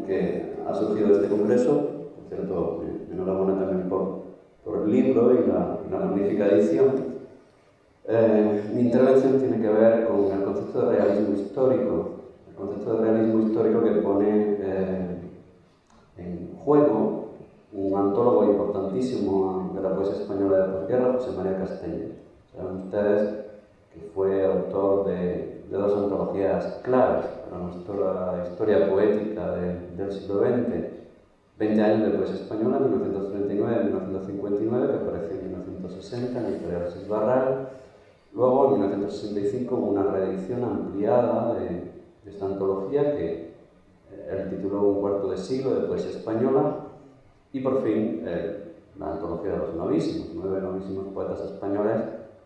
que ha surgido este congreso. Por cierto, enhorabuena también por el libro y la magnífica edición. Mi intervención tiene que ver con el concepto de realismo histórico. El concepto de realismo histórico que pone en juego un antólogo importantísimo de la poesía española de posguerra, José María Castellet. Saben ustedes que fue autor de dos antologías claves para nuestra historia poética del siglo XX. 20 años de poesía española, 1939-1959, que apareció en 1960 en la editorial Sis Barral. Luego, en 1965, hubo una reedición ampliada de esta antología que él tituló Un cuarto de siglo de poesía española. Y por fin, la antología de los novísimos, 9 novísimos poetas españoles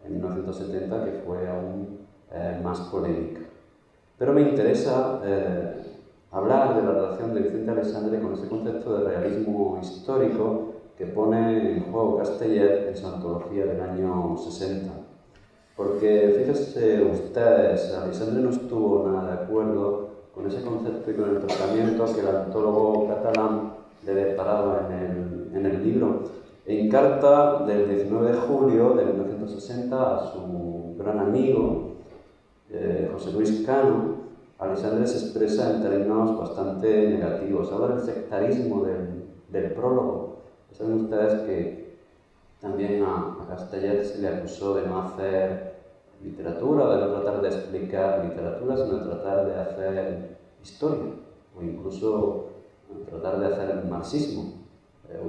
en 1970, que fue aún más polémica. Pero me interesa hablar de la relación de Vicente Aleixandre con ese concepto de realismo histórico que pone en juego Castellet en su antología del año 60. Porque fíjense ustedes, Aleixandre no estuvo nada de acuerdo con ese concepto y con el tratamiento que el antólogo catalán le deparaba en el libro. En carta del 19 de julio de 1960 a su gran amigo, José Luis Cano, Aleixandre se expresa en términos bastante negativos. Habla del sectarismo del prólogo. Saben ustedes que también a Castellet se le acusó de no hacer literatura, de no tratar de explicar literatura, sino de tratar de hacer historia, o incluso tratar de hacer el marxismo,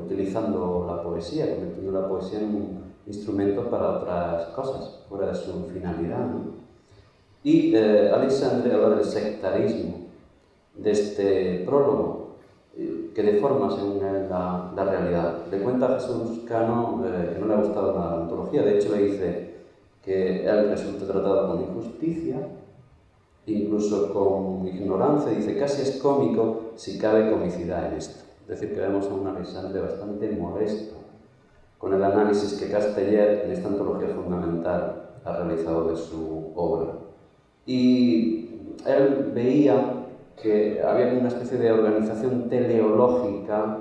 utilizando la poesía, convirtiendo la poesía en un instrumento para otras cosas, fuera de su finalidad, ¿no? Y Aleixandre habla del sectarismo de este prólogo, que deforma, según él, la realidad. Le cuenta a Jesús Cano que no le ha gustado la antología. De hecho, le dice que él resulta tratado con injusticia, incluso con ignorancia. Dice, casi es cómico si cabe comicidad en esto. Es decir, que vemos a un Aleixandre bastante molesto con el análisis que Castellet, en esta antología fundamental, ha realizado de su obra. Y él veía que había una especie de organización teleológica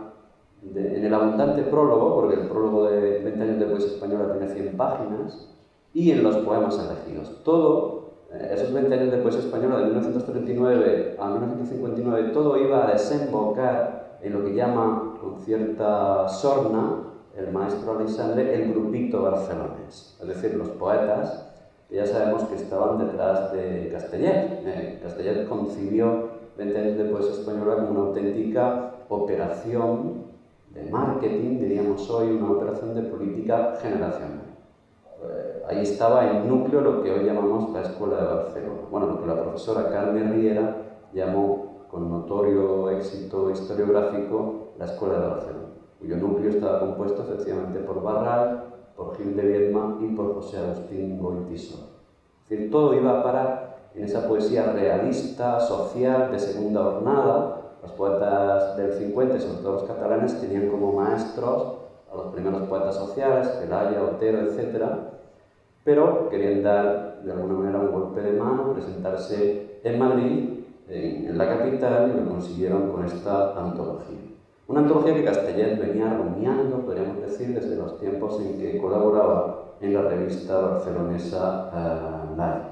en el abundante prólogo, porque el prólogo de 20 años de poesía española tiene 100 páginas, y en los poemas elegidos. Todo, esos 20 años de poesía española de 1939 a 1959, todo iba a desembocar en lo que llama, con cierta sorna, el maestro Aleixandre, el grupito barcelonés. Es decir, los poetas que ya sabemos que estaban detrás de Castellet. Castellet concibió 20 años de poesía española como una auténtica operación de marketing, diríamos hoy, una operación de política generacional. Ahí estaba el núcleo, lo que hoy llamamos la Escuela de Barcelona. Bueno, lo que la profesora Carmen Riera llamó, con notorio éxito historiográfico, la Escuela de Barcelona, cuyo núcleo estaba compuesto efectivamente por Barral, por Gil de Viedma y por José Agustín Goytisol. Es decir, todo iba a parar en esa poesía realista, social, de segunda hornada. Los poetas del 50, sobre todo los catalanes, tenían como maestros a los primeros poetas sociales, Celaya, Otero, etc. Pero querían dar, de alguna manera, un golpe de mano, presentarse en Madrid, en la capital, y lo consiguieron con esta antología. Una antología que Castellet venía rumiando, podríamos decir, desde los tiempos en que colaboraba en la revista barcelonesa L'Art.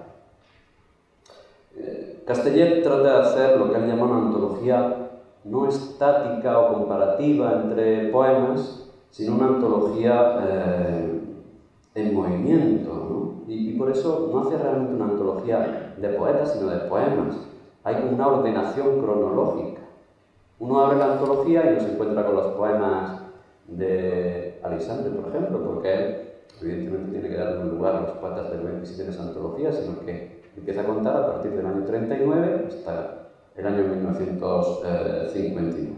Castellet trata de hacer lo que él llama una antología no estática o comparativa entre poemas, sino una antología en movimiento, ¿no? Y por eso no hace realmente una antología de poetas, sino de poemas. Hay como una ordenación cronológica. Uno abre la antología y no se encuentra con los poemas de Aleixandre, por ejemplo, porque él, evidentemente, tiene que darle un lugar a los poetas del 27 de esa antología, sino que empieza a contar a partir del año 39 hasta el año 1959.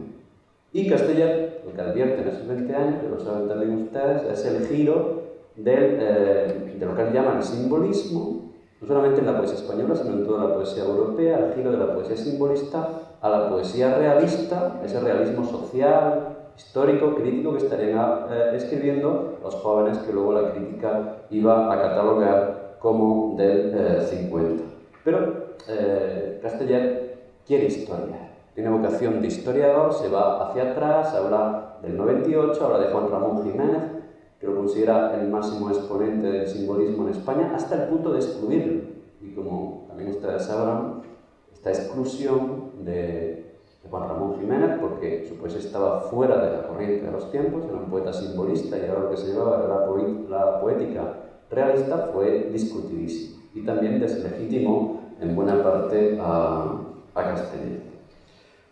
Y Castellet, lo que advierte en esos 20 años, que lo saben también ustedes, es el giro de lo que él llama el simbolismo, no solamente en la poesía española, sino en toda la poesía europea, el giro de la poesía simbolista a la poesía realista, ese realismo social, histórico, crítico que estarían escribiendo los jóvenes que luego la crítica iba a catalogar como del 50. Pero Castellet quiere historia. tiene vocación de historiador, se va hacia atrás, habla del 98, habla de Juan Ramón Jiménez, que lo considera el máximo exponente del simbolismo en España, hasta el punto de excluirlo. Y como también ustedes sabrán, esta exclusión de Juan Ramón Jiménez, porque su poesía estaba fuera de la corriente de los tiempos, era un poeta simbolista y ahora lo que se llevaba era la poética realista, fue discutidísimo y también deslegitimó en buena parte a Castellet.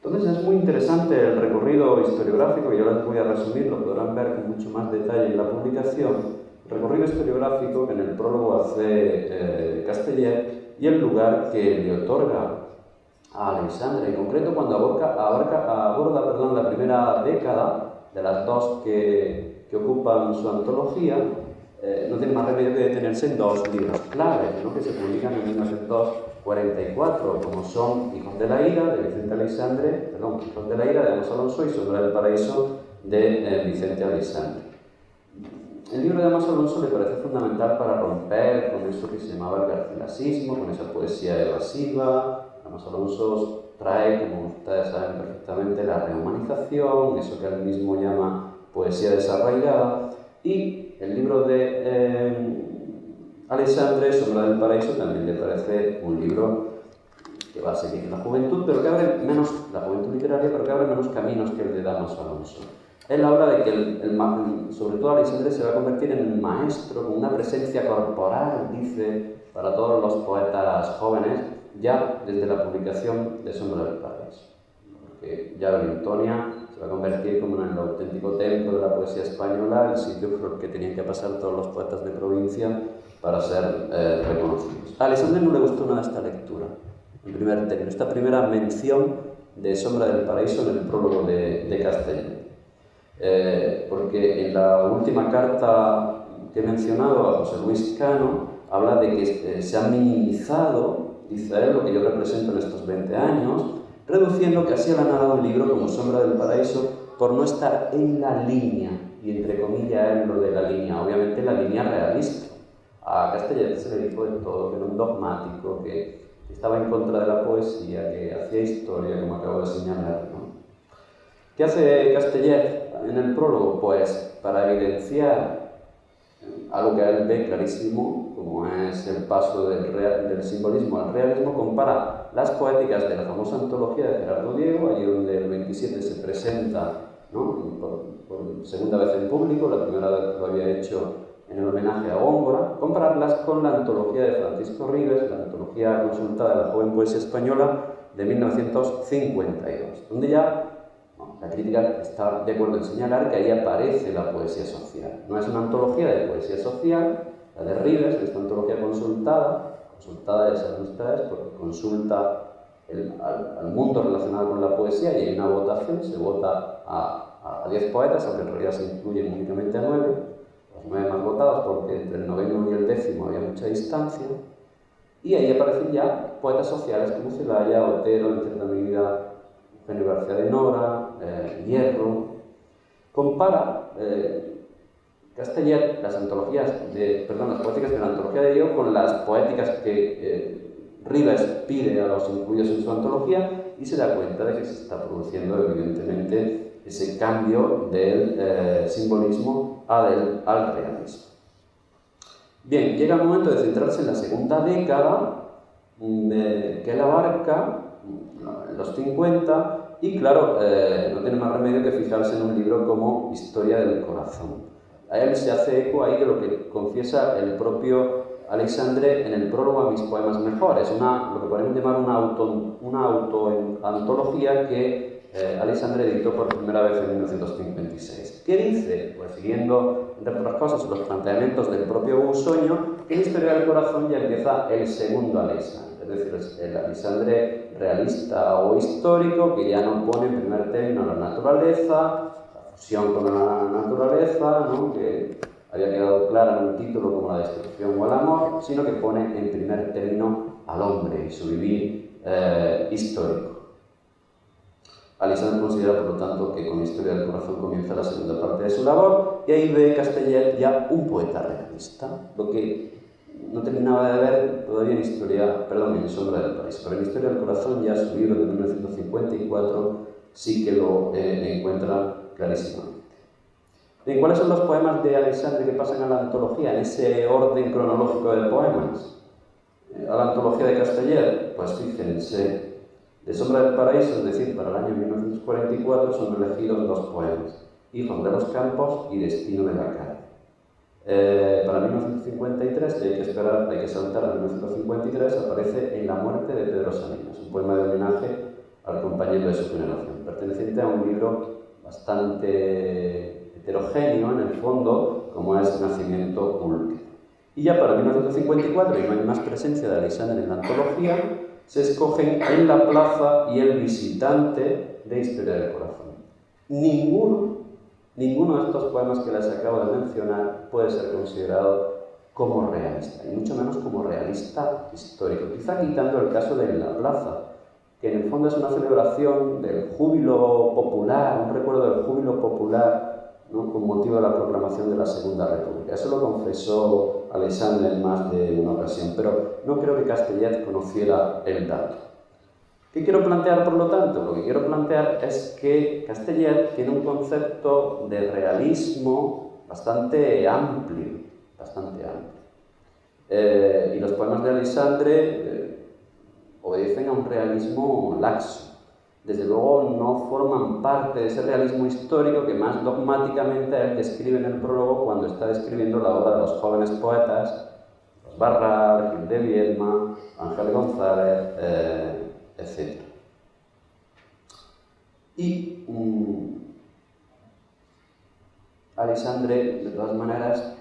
Entonces es muy interesante el recorrido historiográfico, que yo les voy a resumir, lo podrán ver con mucho más detalle en la publicación, el recorrido historiográfico que en el prólogo hace Castellet y el lugar que le otorga a Aleixandre, en concreto cuando aborda la primera década de las dos que ocupan su antología. No tiene más remedio que detenerse en dos libros claves, ¿no?, que se publican en 1944, como son Hijos de la Ira, de Vicente Aleixandre, Hijos de la Ira, de Amos Alonso, y Sombra del Paraíso, de Vicente Aleixandre. El libro de Amos Alonso le parece fundamental para romper con eso que se llamaba el garcilasismo, con esa poesía evasiva. Amos Alonso trae, como ustedes saben perfectamente, la rehumanización, eso que él mismo llama poesía desarraigada, y el libro de Aleixandre, Sombra del Paraíso, también le parece un libro que va a seguir la juventud, pero que abre menos, la juventud literaria, pero que abre menos caminos que el de Amos Alonso. Él habla de que, sobre todo Aleixandre, se va a convertir en un maestro con una presencia corporal, dice, para todos los poetas jóvenes, ya desde la publicación de Sombra del Paraíso. Porque ya Brintonia se va a convertir como en el auténtico templo de la poesía española, el sitio por el que tenían que pasar todos los poetas de provincia para ser reconocidos. A Aleixandre no le gustó nada esta lectura, en primer término, esta primera mención de Sombra del Paraíso en el prólogo de Castellet. Porque en la última carta que he mencionado a José Luis Cano habla de que se ha minimizado, dice él, lo que yo represento en estos 20 años, reduciendo casi a la nada un libro como Sombra del Paraíso por no estar en la línea, y entre comillas él lo de la línea, obviamente la línea realista. A Castellet se le dijo de todo, que era un dogmático, que estaba en contra de la poesía, que hacía historia, como acabo de señalar, ¿no? ¿Qué hace Castellet en el prólogo? Pues para evidenciar algo que él ve clarísimo, como es el paso del simbolismo al realismo, compara las poéticas de la famosa antología de Gerardo Diego, allí donde el 27 se presenta, ¿no?, por segunda vez en público, la primera vez lo había hecho en el homenaje a Góngora, compararlas con la antología de Francisco Ribes, la antología consultada de la joven poesía española de 1952, donde ya la crítica está de acuerdo en señalar que ahí aparece la poesía social. No es una antología de poesía social, la de Ribes, esta antología consultada ya saben ustedes, porque consulta al mundo relacionado con la poesía y hay una votación, se vota a 10 poetas, aunque en realidad se incluyen únicamente a 9, los 9 más votados porque entre el 9º y el 10º había mucha distancia, y ahí aparecen ya poetas sociales como Celaya, Otero, en cierta medida Eugenio García de Nora, Hierro. Compara Castellet las poéticas de la antología de Diego con las poéticas que Ribes pide a los incluidos en su antología y se da cuenta de que se está produciendo evidentemente ese cambio del simbolismo al realismo. Bien, llega el momento de centrarse en la segunda década que él abarca, los 50, y claro, no tiene más remedio que fijarse en un libro como Historia del Corazón. A él se hace eco ahí de lo que confiesa el propio Aleixandre en el prólogo a Mis poemas mejores, lo que podemos llamar una autoantología que Aleixandre editó por primera vez en 1956. ¿Qué dice? Pues siguiendo, entre otras cosas, los planteamientos del propio Busoño, que en Historia del Corazón ya empieza el segundo Aleixandre, es decir, el Aleixandre realista o histórico, que ya no pone en primer término la naturaleza, con la naturaleza, ¿no?, que había quedado clara en un título como la destrucción o el amor, sino que pone en primer término al hombre y su vivir histórico. Aleixandre considera, por lo tanto, que con Historia del Corazón comienza la segunda parte de su labor, y ahí ve Castellet ya un poeta realista, lo que no terminaba de ver todavía en Sombra del Paraíso, pero en Historia del Corazón, ya su libro de 1954, sí que lo encuentra clarísimamente. Bien, ¿cuáles son los poemas de Aleixandre que pasan a la antología, en ese orden cronológico de poemas? A la antología de Castellet, pues fíjense, de Sombra del Paraíso, es decir, para el año 1944, son elegidos dos poemas, Hijos de los Campos y Destino de la Calle. Para 1953, que hay que esperar, hay que saltar a 1953, aparece En la muerte de Pedro Salinas, un poema de homenaje al compañero de su generación, perteneciente a un libro bastante heterogéneo en el fondo, como es Nacimiento Último. Y ya para 1954, y no hay más presencia de Aleixandre en la antología, se escogen En la plaza y El visitante de Historia del Corazón. Ninguno de estos poemas que les acabo de mencionar puede ser considerado como realista, y mucho menos como realista histórico, quizá quitando el caso de En la plaza, que en el fondo es una celebración del júbilo popular, un recuerdo del júbilo popular, ¿no?, con motivo de la proclamación de la Segunda República. Eso lo confesó Aleixandre en más de una ocasión, pero no creo que Castellet conociera el dato. ¿Qué quiero plantear, por lo tanto? Lo que quiero plantear es que Castellet tiene un concepto de realismo bastante amplio, y los poemas de Aleixandre obedecen a un realismo laxo. Desde luego no forman parte de ese realismo histórico que más dogmáticamente él describe en el prólogo cuando está describiendo la obra de los jóvenes poetas, los Barral, Gil de Viedma, Ángel González, etc. Y Aleixandre, de todas maneras,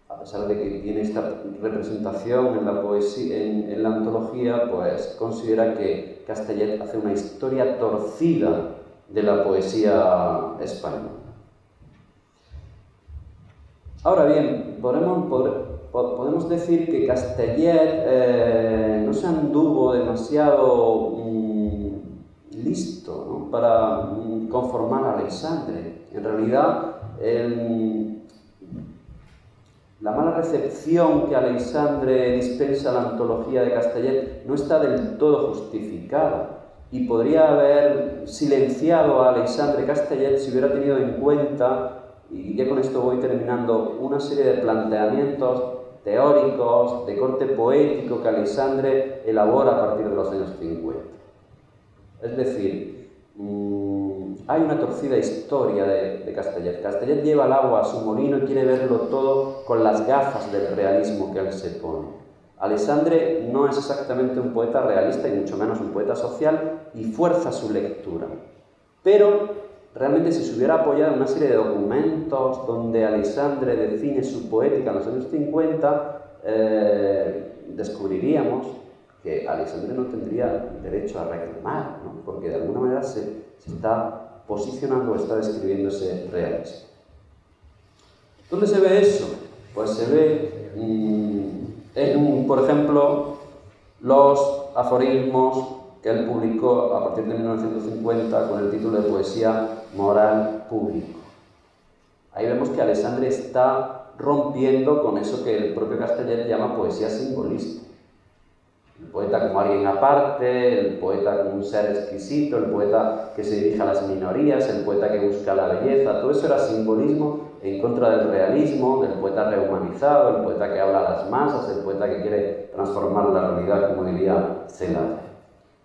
a pesar de que tiene esta representación en la poesía, en la antología, pues considera que Castellet hace una historia torcida de la poesía española. Ahora bien, podemos decir que Castellet no se anduvo demasiado listo, ¿no?, para conformar a Aleixandre. En realidad, la mala recepción que Aleixandre dispensa a la antología de Castellet no está del todo justificada, y podría haber silenciado a Aleixandre Castellet si hubiera tenido en cuenta, y ya con esto voy terminando, una serie de planteamientos teóricos de corte poético que Aleixandre elabora a partir de los años 50. Es decir, hay una torcida historia de Castellet. Castellet lleva el agua a su molino y quiere verlo todo con las gafas del realismo que él se pone. Aleixandre no es exactamente un poeta realista y mucho menos un poeta social, y fuerza su lectura. Pero realmente, si se hubiera apoyado en una serie de documentos donde Aleixandre define su poética en los años 50, descubriríamos que Aleixandre no tendría derecho a reclamar, ¿no?, porque de alguna manera se está posicionando o está describiendo ese realismo. ¿Dónde se ve eso? Pues se ve por ejemplo, los aforismos que él publicó a partir de 1950 con el título de Poesía Moral Público. Ahí vemos que Aleixandre está rompiendo con eso que el propio Castellet llama poesía simbolista. El poeta como alguien aparte, el poeta como un ser exquisito, el poeta que se dirige a las minorías, el poeta que busca la belleza, todo eso era simbolismo en contra del realismo, del poeta rehumanizado, el poeta que habla a las masas, el poeta que quiere transformar la realidad, como diría Celade.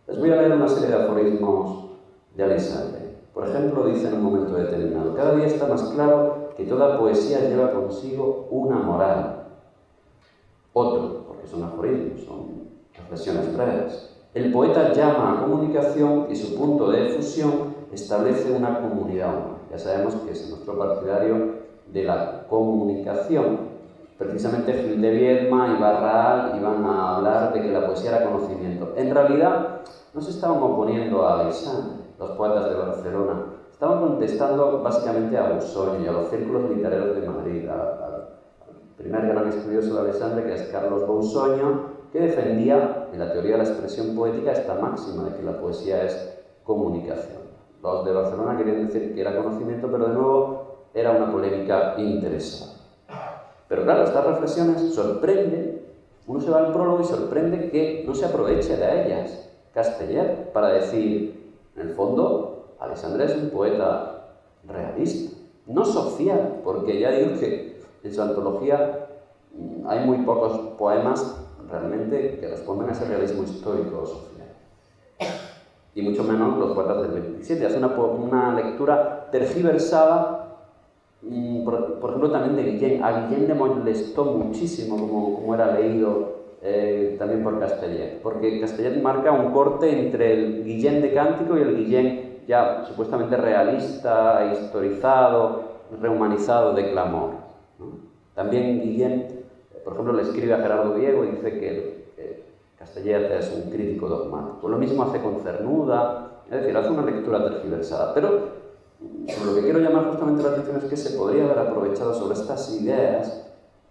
Les voy a leer una serie de aforismos de Aleixandre. Por ejemplo, dice en un momento determinado: cada día está más claro que toda poesía lleva consigo una moral. Otro, porque son aforismos, son reflexiones breves. El poeta llama a comunicación y su punto de efusión establece una comunidad humana. Ya sabemos que es nuestro partidario de la comunicación. Precisamente Gil de Viedma y Barral iban a hablar de que la poesía era conocimiento. En realidad, no se estaban oponiendo a Aleixandre, los poetas de Barcelona. Estaban contestando básicamente a Busoni y a los círculos literarios de Madrid, al primer gran estudioso de Aleixandre, que es Carlos Bousoño, que defendía en la teoría de la expresión poética esta máxima de que la poesía es comunicación. Los de Barcelona querían decir que era conocimiento, pero de nuevo era una polémica interesante. Pero claro, estas reflexiones sorprenden uno se va al prólogo y sorprende que no se aproveche de ellas Castellet para decir, en el fondo, Aleixandre es un poeta realista, no social, porque ya digo que en su antología hay muy pocos poemas realmente que responden a ese realismo histórico o social. Y mucho menos los poetas del 27. Hace una lectura tergiversada, por ejemplo, también de Guillén. A Guillén le molestó muchísimo como era leído también por Castellet, porque Castellet marca un corte entre el Guillén de Cántico y el Guillén ya supuestamente realista, historizado, rehumanizado de Clamor, ¿no? También Guillén, por ejemplo, le escribe a Gerardo Diego y dice que Castellet es un crítico dogmático. Lo mismo hace con Cernuda, es decir, hace una lectura tergiversada. Pero lo que quiero llamar justamente la atención es que se podría haber aprovechado sobre estas ideas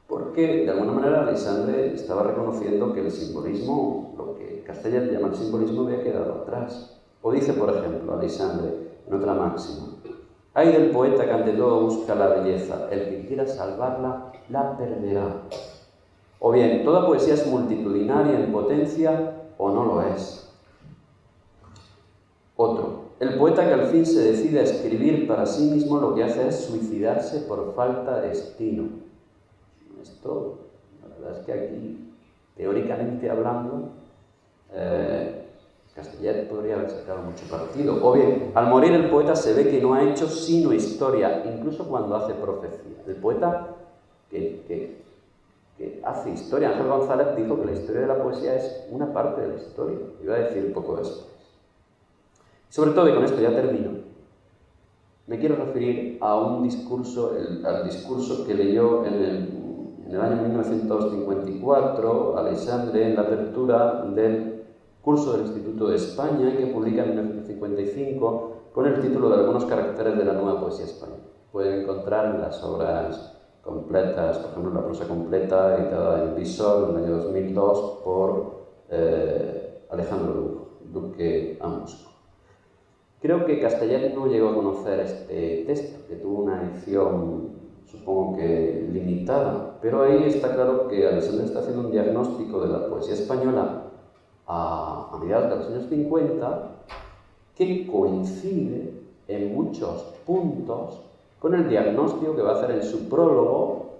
porque, de alguna manera, Aleixandre estaba reconociendo que el simbolismo, lo que Castellet llama el simbolismo, había quedado atrás. O dice, por ejemplo, Aleixandre, en otra máxima, «Ay del poeta que ante todo busca la belleza, el que quiera salvarla, la perderá». O bien, toda poesía es multitudinaria en potencia o no lo es. Otro, el poeta que al fin se decide a escribir para sí mismo lo que hace es suicidarse por falta de destino. Esto, la verdad es que aquí, teóricamente hablando, Castellet podría haber sacado mucho partido. O bien, al morir el poeta se ve que no ha hecho sino historia, incluso cuando hace profecía. El poeta que hace historia. Ángel González dijo que la historia de la poesía es una parte de la historia. Iba a decir un poco después. Sobre todo, y con esto ya termino, me quiero referir a un discurso, al discurso que leyó en el año 1954 Aleixandre en la apertura del curso del Instituto de España, que publica en 1955 con el título de Algunos caracteres de la nueva poesía española. Pueden encontrar en las obras completas, por ejemplo, la prosa completa editada en Visor en el año 2002 por Alejandro Duque Amusco. Creo que Castellet no llegó a conocer este texto, que tuvo una edición, supongo que limitada, pero ahí está claro que Aleixandre está haciendo un diagnóstico de la poesía española a mediados de los años 50 que coincide en muchos puntos con el diagnóstico que va a hacer en su prólogo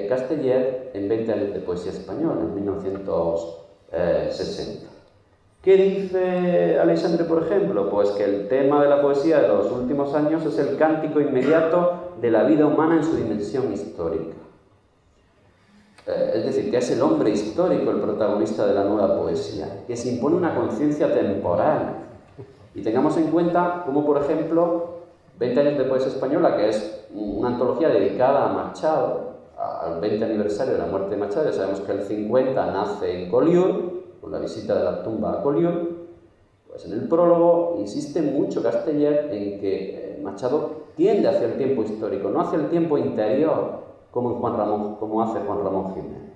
Castellet en 20 años de poesía española, en 1960. ¿Qué dice Aleixandre, por ejemplo? Pues que el tema de la poesía de los últimos años es el cántico inmediato de la vida humana en su dimensión histórica. Es decir, que es el hombre histórico el protagonista de la nueva poesía, que se impone una conciencia temporal. Y tengamos en cuenta cómo, por ejemplo, 20 años de poesía española, que es una antología dedicada a Machado, al 20 aniversario de la muerte de Machado. Ya sabemos que el 50 nace en Collioure, con la visita de la tumba a Collioure. Pues en el prólogo insiste mucho Castellet en que Machado tiende hacia el tiempo histórico, no hacia el tiempo interior, como hace Juan Ramón Jiménez.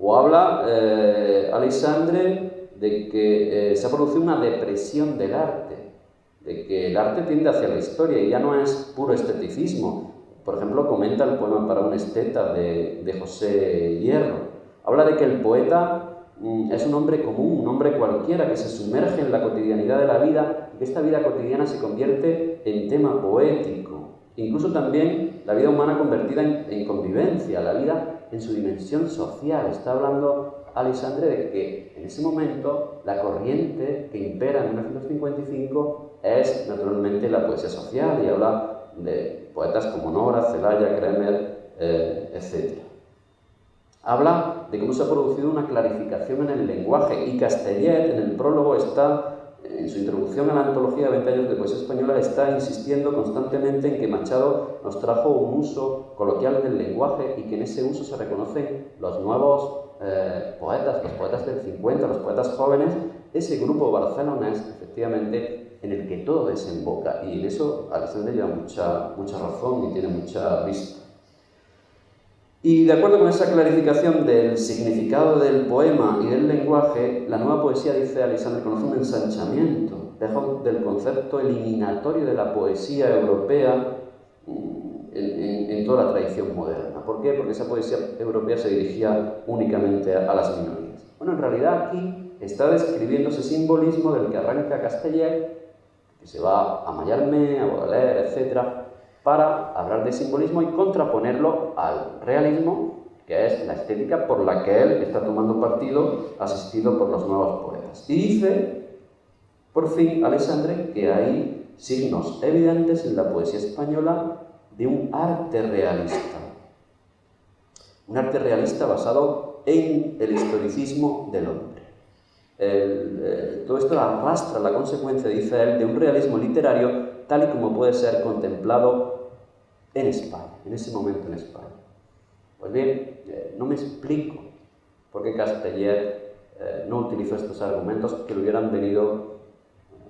O habla Aleixandre de que se ha producido una depresión del arte, de que el arte tiende hacia la historia y ya no es puro esteticismo. Por ejemplo, comenta el poema Para un esteta de José Hierro. Habla de que el poeta es un hombre común, un hombre cualquiera que se sumerge en la cotidianidad de la vida y que esta vida cotidiana se convierte en tema poético. Incluso también la vida humana convertida en convivencia, la vida en su dimensión social. Está hablando Aleixandre de que en ese momento la corriente que impera en 1955 es naturalmente la poesía social y habla de poetas como Nora, Celaya, Kremer, etc. Habla de cómo se ha producido una clarificación en el lenguaje y Castellet, en el prólogo, en su introducción a la antología de 20 años de poesía española, está insistiendo constantemente en que Machado nos trajo un uso coloquial del lenguaje y que en ese uso se reconocen los nuevos poetas, los poetas del 50, los poetas jóvenes, ese grupo barcelonés, efectivamente, en el que todo desemboca. Y en eso Aleixandre lleva mucha razón y tiene mucha vista. Y de acuerdo con esa clarificación del significado del poema y del lenguaje, la nueva poesía, dice Aleixandre, conoce un ensanchamiento, lejos del concepto eliminatorio de la poesía europea, en en toda la tradición moderna. ¿Por qué? Porque esa poesía europea se dirigía únicamente a las minorías. Bueno, en realidad aquí está describiendo ese simbolismo del que arranca Castellet, que se va a Mallarmé, a Baudelaire, etc., para hablar de simbolismo y contraponerlo al realismo, que es la estética por la que él está tomando partido, asistido por los nuevos poetas. Y dice, por fin, Alexandre, que hay signos evidentes en la poesía española de un arte realista. Un arte realista basado en el historicismo del hombre. Todo esto arrastra la consecuencia, dice él, de un realismo literario tal y como puede ser contemplado en España, en ese momento en España. Pues bien, no me explico por qué Castellet no utilizó estos argumentos que le hubieran venido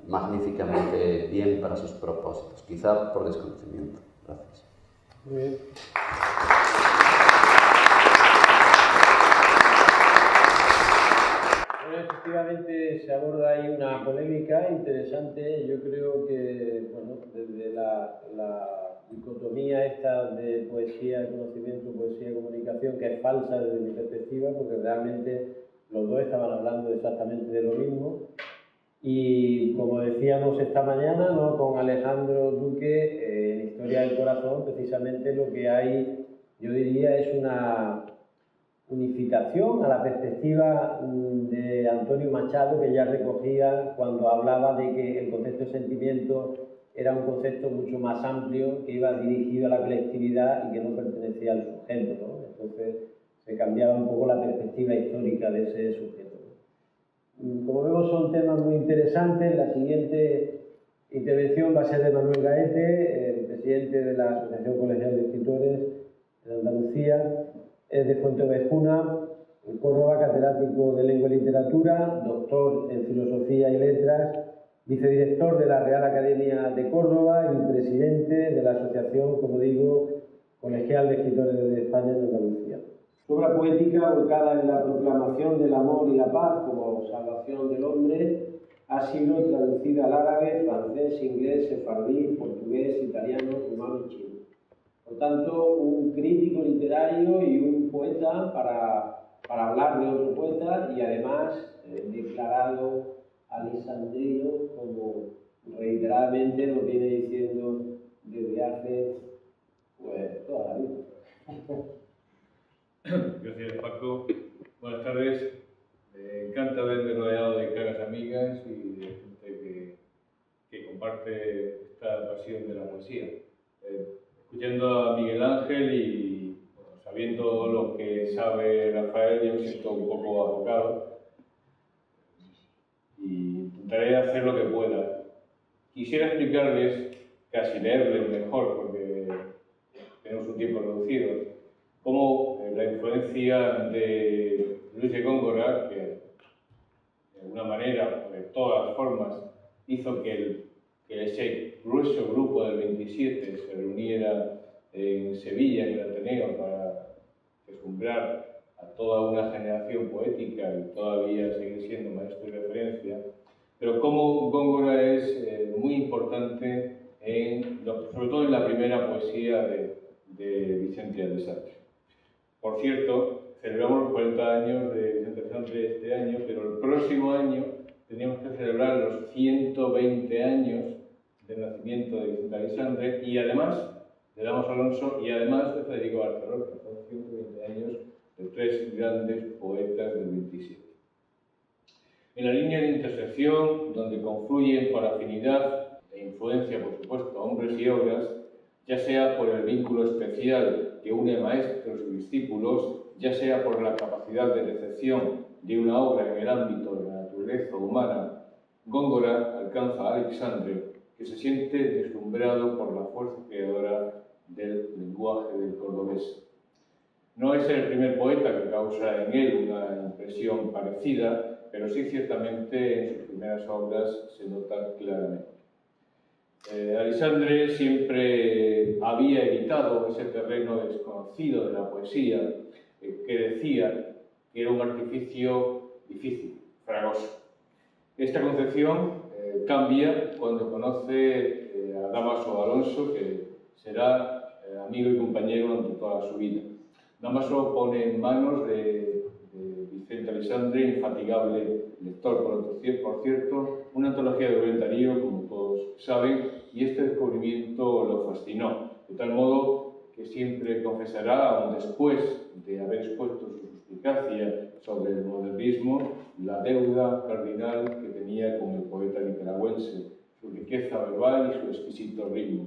magníficamente bien para sus propósitos, quizá por desconocimiento. Gracias. Muy bien. Bueno, efectivamente se aborda ahí una polémica interesante. Yo creo que, bueno, desde la dicotomía esta de poesía de conocimiento, poesía de comunicación, que es falsa desde mi perspectiva, porque realmente los dos estaban hablando exactamente de lo mismo. Y como decíamos esta mañana, ¿no?, con Alejandro Duque, en Historia del Corazón, precisamente lo que hay, yo diría, es una unificación a la perspectiva de Antonio Machado, que ya recogía cuando hablaba de que el concepto de sentimiento era un concepto mucho más amplio, que iba dirigido a la colectividad y que no pertenecía al sujeto, ¿no? Entonces se cambiaba un poco la perspectiva histórica de ese sujeto. Como vemos, son temas muy interesantes. La siguiente intervención va a ser de Manuel Gaete, el presidente de la Asociación Colegial de Escritores de Andalucía, es de Fuenteovejuna, en Córdoba, catedrático de Lengua y Literatura, doctor en Filosofía y Letras, vicedirector de la Real Academia de Córdoba y presidente de la Asociación, como digo, Colegial de Escritores de España en Andalucía. Su obra poética, volcada en la proclamación del amor y la paz como salvación del hombre, ha sido traducida al árabe, francés, inglés, sefardí, portugués, italiano, rumano y chino. Por tanto, un crítico literario y un poeta para hablar de otro poeta, y además declarado alexandrino, como reiteradamente nos viene diciendo desde hace pues toda la vida. Gracias, Paco. Buenas tardes. Me encanta verme rodeado de caras amigas y de gente que comparte esta pasión de la poesía. Escuchando a Miguel Ángel y bueno, sabiendo lo que sabe Rafael, yo me siento un poco abocado y intentaré hacer lo que pueda. Quisiera explicarles, casi leerles mejor, porque tenemos un tiempo reducido, cómo la influencia de Luis de Góngora, que de alguna manera, de todas las formas, hizo que ese grueso grupo del 27 se reuniera en Sevilla, en el Ateneo, para deslumbrar a toda una generación poética y todavía seguir siendo maestro de referencia, pero cómo Góngora es muy importante, sobre todo en la primera poesía de Vicente Alexandre. Por cierto, celebramos los 40 años de Vicente Alexandre este año, pero el próximo año teníamos que celebrar los 120 años del nacimiento de Vicente Alexandre y además de Damas Alonso y además de Federico Barceló, que son 120 años de tres grandes poetas del 27. En la línea de intersección, donde confluyen por afinidad e influencia, por supuesto, hombres y obras, ya sea por el vínculo especial que une maestros y discípulos, ya sea por la capacidad de recepción de una obra en el ámbito de la naturaleza humana, Góngora alcanza a Alexandre, que se siente deslumbrado por la fuerza creadora del lenguaje del cordobés. No es el primer poeta que causa en él una impresión parecida, pero sí ciertamente en sus primeras obras se nota claramente. Alexandre siempre había evitado ese terreno desconocido de la poesía, que decía que era un artificio difícil, fragoso. Esta concepción cambia cuando conoce a Dámaso Alonso, que será amigo y compañero durante toda su vida. Damaso pone en manos de Vicente Aleixandre, infatigable lector por cierto, una antología de Rubén Darío, como todos saben, y este descubrimiento lo fascinó, de tal modo que siempre confesará, aún después de haber expuesto su suspicacia sobre el modernismo, la deuda cardinal que tenía con el poeta nicaragüense, su riqueza verbal y su exquisito ritmo.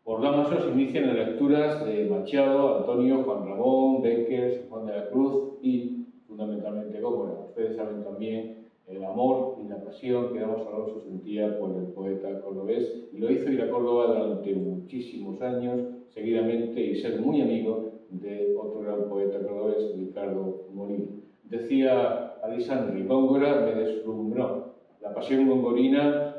Por Damaso se inician las lecturas de Machado, Antonio, Juan Ramón, Becker, Juan de la Cruz y, fundamentalmente, Góngora. Ustedes saben también el amor y la pasión que Damaso Alonso sentía por el poeta cordobés, y lo hizo ir a Córdoba durante muchísimos años, seguidamente, y ser muy amigo de otro gran poeta cordobés, Ricardo Molina. Decía Aleixandre, Góngora me deslumbró. La pasión gongorina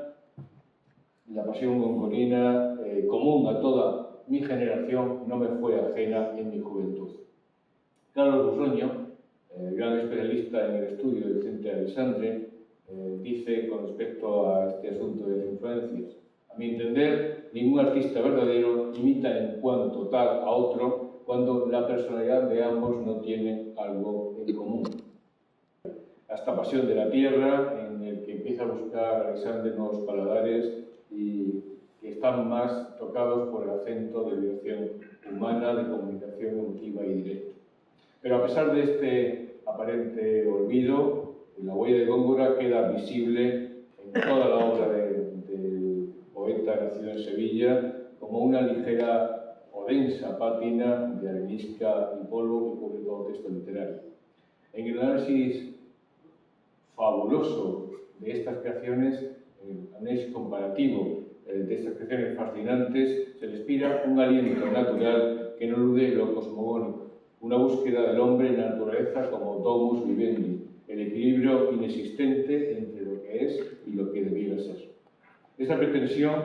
común a toda mi generación no me fue ajena en mi juventud. Carlos Busoño, gran especialista en el estudio de Vicente Aleixandre, dice con respecto a este asunto de las influencias: a mi entender, ningún artista verdadero imita en cuanto tal a otro cuando la personalidad de ambos no tiene algo en común. Hasta Pasión de la Tierra, en el que empieza a buscar Aleixandre nuevos paladares y que están más tocados por el acento de vibración humana, de comunicación emotiva y directa. Pero a pesar de este aparente olvido, la huella de Góngora queda visible en toda la obra del poeta nacido en Sevilla, como una ligera o densa pátina de arenisca y polvo que cubre todo texto literario. En el análisis fabuloso de estas creaciones, el análisis comparativo de estas creaciones fascinantes, se respira un aliento natural que no elude lo cosmogónico, una búsqueda del hombre en la naturaleza como domus vivendi, el equilibrio inexistente entre lo que es y lo que debiera ser. Esta pretensión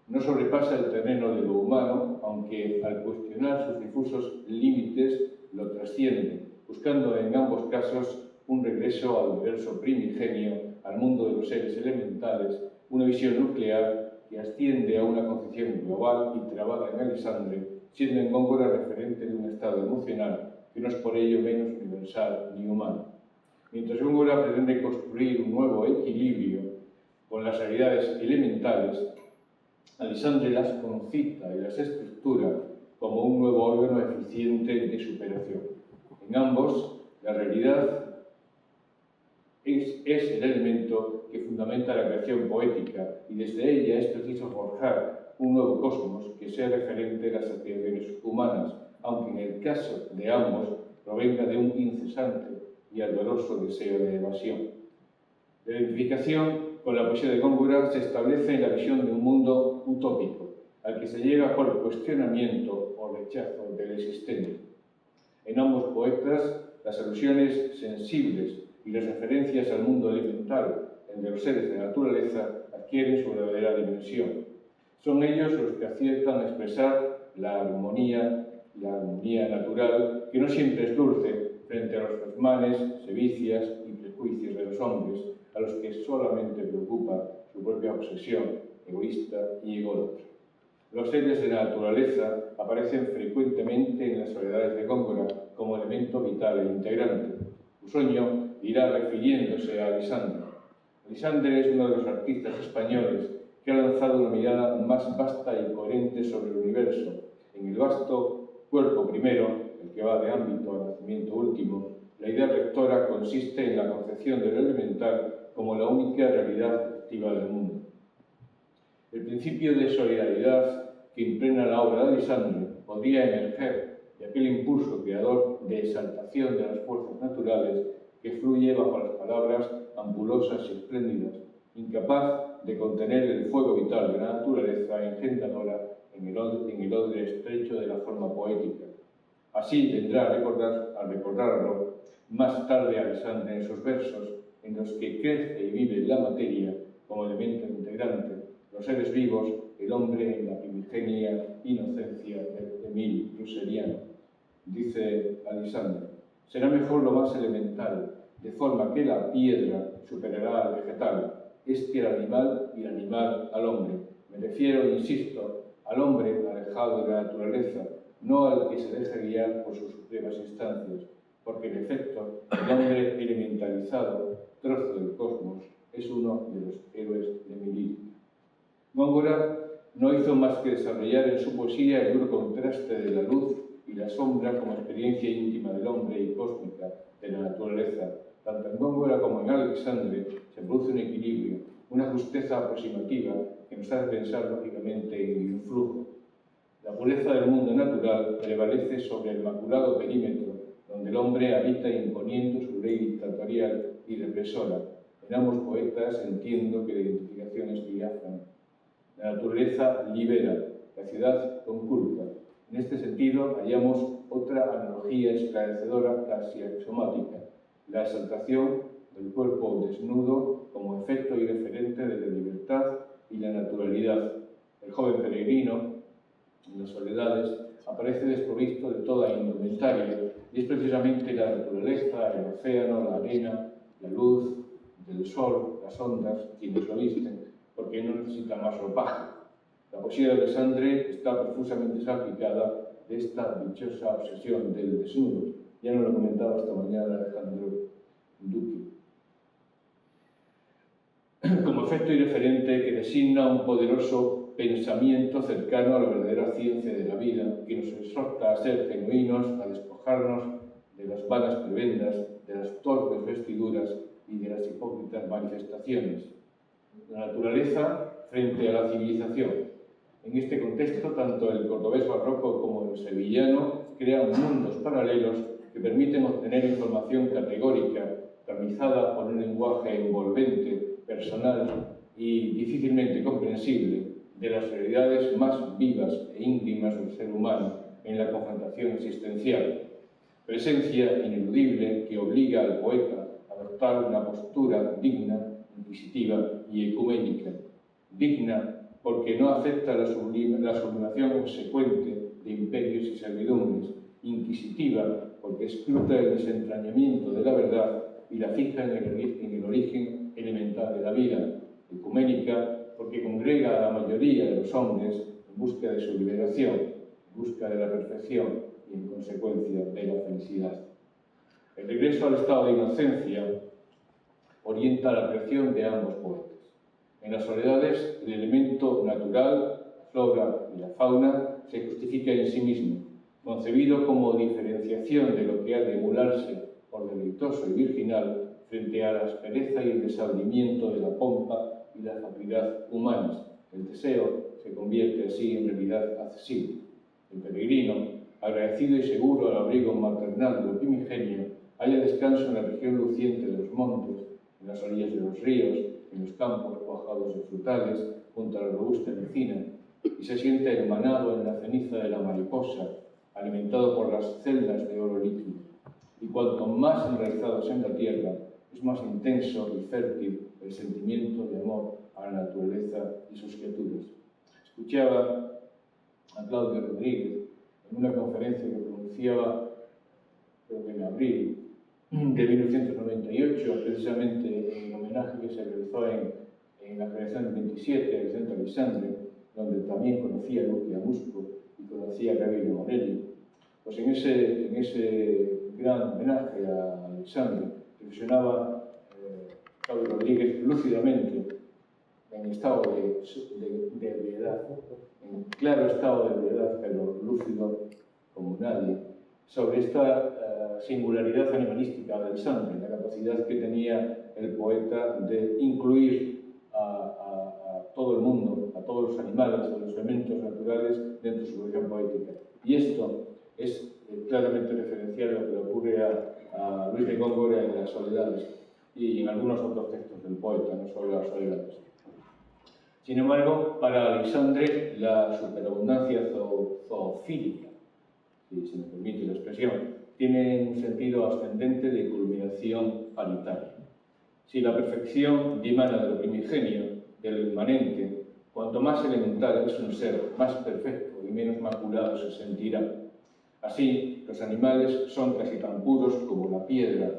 no sobrepasa el terreno de lo humano, aunque al cuestionar sus difusos límites lo trasciende, buscando en ambos casos un regreso al universo primigenio, al mundo de los seres elementales, una visión nuclear que asciende a una concepción global y trabada en Aleixandre, siendo en Góngora referente de un estado emocional que no es por ello menos universal ni humano. Mientras Góngora pretende construir un nuevo equilibrio con las realidades elementales, Aleixandre las concita y las estructura como un nuevo órgano eficiente de superación. En ambos, la realidad es el elemento que fundamenta la creación poética, y desde ella es preciso forjar un nuevo cosmos que sea referente de las aspiraciones humanas, aunque en el caso de ambos provenga de un incesante y ardoroso deseo de evasión. La identificación con la poesía de Góngora se establece en la visión de un mundo utópico, al que se llega por cuestionamiento o rechazo del existente. En ambos poetas, las alusiones sensibles y las referencias al mundo elemental, el de los seres de la naturaleza, adquieren su verdadera dimensión. Son ellos los que aciertan a expresar la armonía natural, que no siempre es dulce, frente a los desmanes, sevicias y prejuicios de los hombres, a los que solamente preocupa su propia obsesión egoísta y ególatra. Los seres de la naturaleza aparecen frecuentemente en las soledades de Góngora como elemento vital e integrante. Busoño dirá refiriéndose a Aleixandre: Aleixandre es uno de los artistas españoles que ha lanzado una mirada más vasta y coherente sobre el universo. En el vasto cuerpo primero, el que va de ámbito al nacimiento último, la idea rectora consiste en la concepción de lo elemental como la única realidad activa del mundo. El principio de solidaridad que impregna la obra de Aleixandre podría emerger de aquel impulso creador de exaltación de las fuerzas naturales que fluye bajo las palabras ampulosas y espléndidas, incapaz de contener el fuego vital de la naturaleza engendradora en el odre estrecho de la forma poética. Así vendrá a recordarlo más tarde Aleixandre en sus versos, en los que crece y vive la materia como elemento integrante, los seres vivos, el hombre en la primigenia inocencia de Emile Ruseriano. Dice Aleixandre: será mejor lo más elemental, de forma que la piedra superará al vegetal, al animal y el animal al hombre. Me refiero, insisto, al hombre alejado de la naturaleza, no al que se deja guiar por sus supremas instancias, porque en efecto el hombre elementalizado, trozo del cosmos, es uno de los héroes de mi lírica. Góngora no hizo más que desarrollar en su poesía el duro contraste de la luz y la sombra como experiencia íntima del hombre y cósmica de la naturaleza. Tanto en Góngora como en Alexandre se produce un equilibrio, una justeza aproximativa que nos hace pensar lógicamente en el influjo. La pureza del mundo natural prevalece sobre el maculado perímetro donde el hombre habita imponiendo su ley dictatorial y represora. En ambos poetas entiendo que la identificación es diáfana. La naturaleza libera, la ciudad conculca. En este sentido, hallamos otra analogía esclarecedora, casi axiomática, la exaltación del cuerpo desnudo como efecto y referente de la libertad y la naturalidad. El joven peregrino, en las soledades, aparece desprovisto de toda indumentaria, y es precisamente la naturaleza, el océano, la arena, la luz del sol, las ondas, quienes lo visten, porque no necesita más ropaje. La poesía de Alexandre está profusamente salpicada de esta dichosa obsesión del desnudo. Ya nos lo comentaba esta mañana Alejandro Duque. Como efecto y referente que designa un poderoso pensamiento cercano a la verdadera ciencia de la vida, que nos exhorta a ser genuinos, a despojarnos de las vanas prebendas, de las torpes vestiduras y de las hipócritas manifestaciones. La naturaleza frente a la civilización. En este contexto, tanto el cordobés barroco como el sevillano crean mundos paralelos que permiten obtener información categórica, tamizada por un lenguaje envolvente, personal y difícilmente comprensible, de las realidades más vivas e íntimas del ser humano en la confrontación existencial. Presencia ineludible que obliga al poeta a adoptar una postura digna, inquisitiva y ecuménica. Digna porque no acepta la sublimación consecuente de imperios y servidumbres. Inquisitiva porque escruta el desentrañamiento de la verdad y la fija en el origen elemental de la vida. Ecuménica porque congrega a la mayoría de los hombres en busca de su liberación, en busca de la perfección y en consecuencia de la felicidad. El regreso al estado de inocencia orienta la creación de ambos poetas. En las soledades, el elemento natural, la flora y la fauna, se justifica en sí mismo, concebido como diferenciación de lo que ha de emularse por deleitoso y virginal frente a la aspereza y el desabrimiento de la pompa y la fatuidad humanas. El deseo se convierte así en realidad accesible. El peregrino, agradecido y seguro al abrigo maternal de lo primigenio, halla descanso en la región luciente de los montes, en las orillas de los ríos, en los campos cuajados de frutales, junto a la robusta encina, y se siente hermanado en la ceniza de la mariposa, alimentado por las celdas de oro líquido. Y cuanto más enraizados en la tierra, es más intenso y fértil el sentimiento de amor a la naturaleza y sus criaturas. Escuchaba a Claudio Rodríguez en una conferencia que pronunciaba, creo que en abril de 1998, precisamente en homenaje que se realizó en la generación del 27, el centro Alexandre, donde también conocía a Luque Musco y conocía a Gabriel Morelli. Pues en ese gran homenaje a Alexandre reflexionaba Claudio Rodríguez lúcidamente, en estado de ebriedad, en claro estado de ebriedad, pero lúcido como nadie, sobre esta singularidad animalística de Alexandre, la capacidad que tenía el poeta de incluir a todo el mundo, a todos los animales, a los elementos naturales dentro de su producción poética. Y esto es claramente referencial a lo que le ocurre a Luis de Góngora en Las Soledades y en algunos otros textos del poeta, no solo Las Soledades. Sin embargo, para Alexandre, la superabundancia zoofílica, si se me permite la expresión, tiene un sentido ascendente de culminación paritaria. Si la perfección dimana de lo primigenio, de lo inmanente, cuanto más elemental es un ser, más perfecto y menos maculado se sentirá. Así, los animales son casi tan puros como la piedra,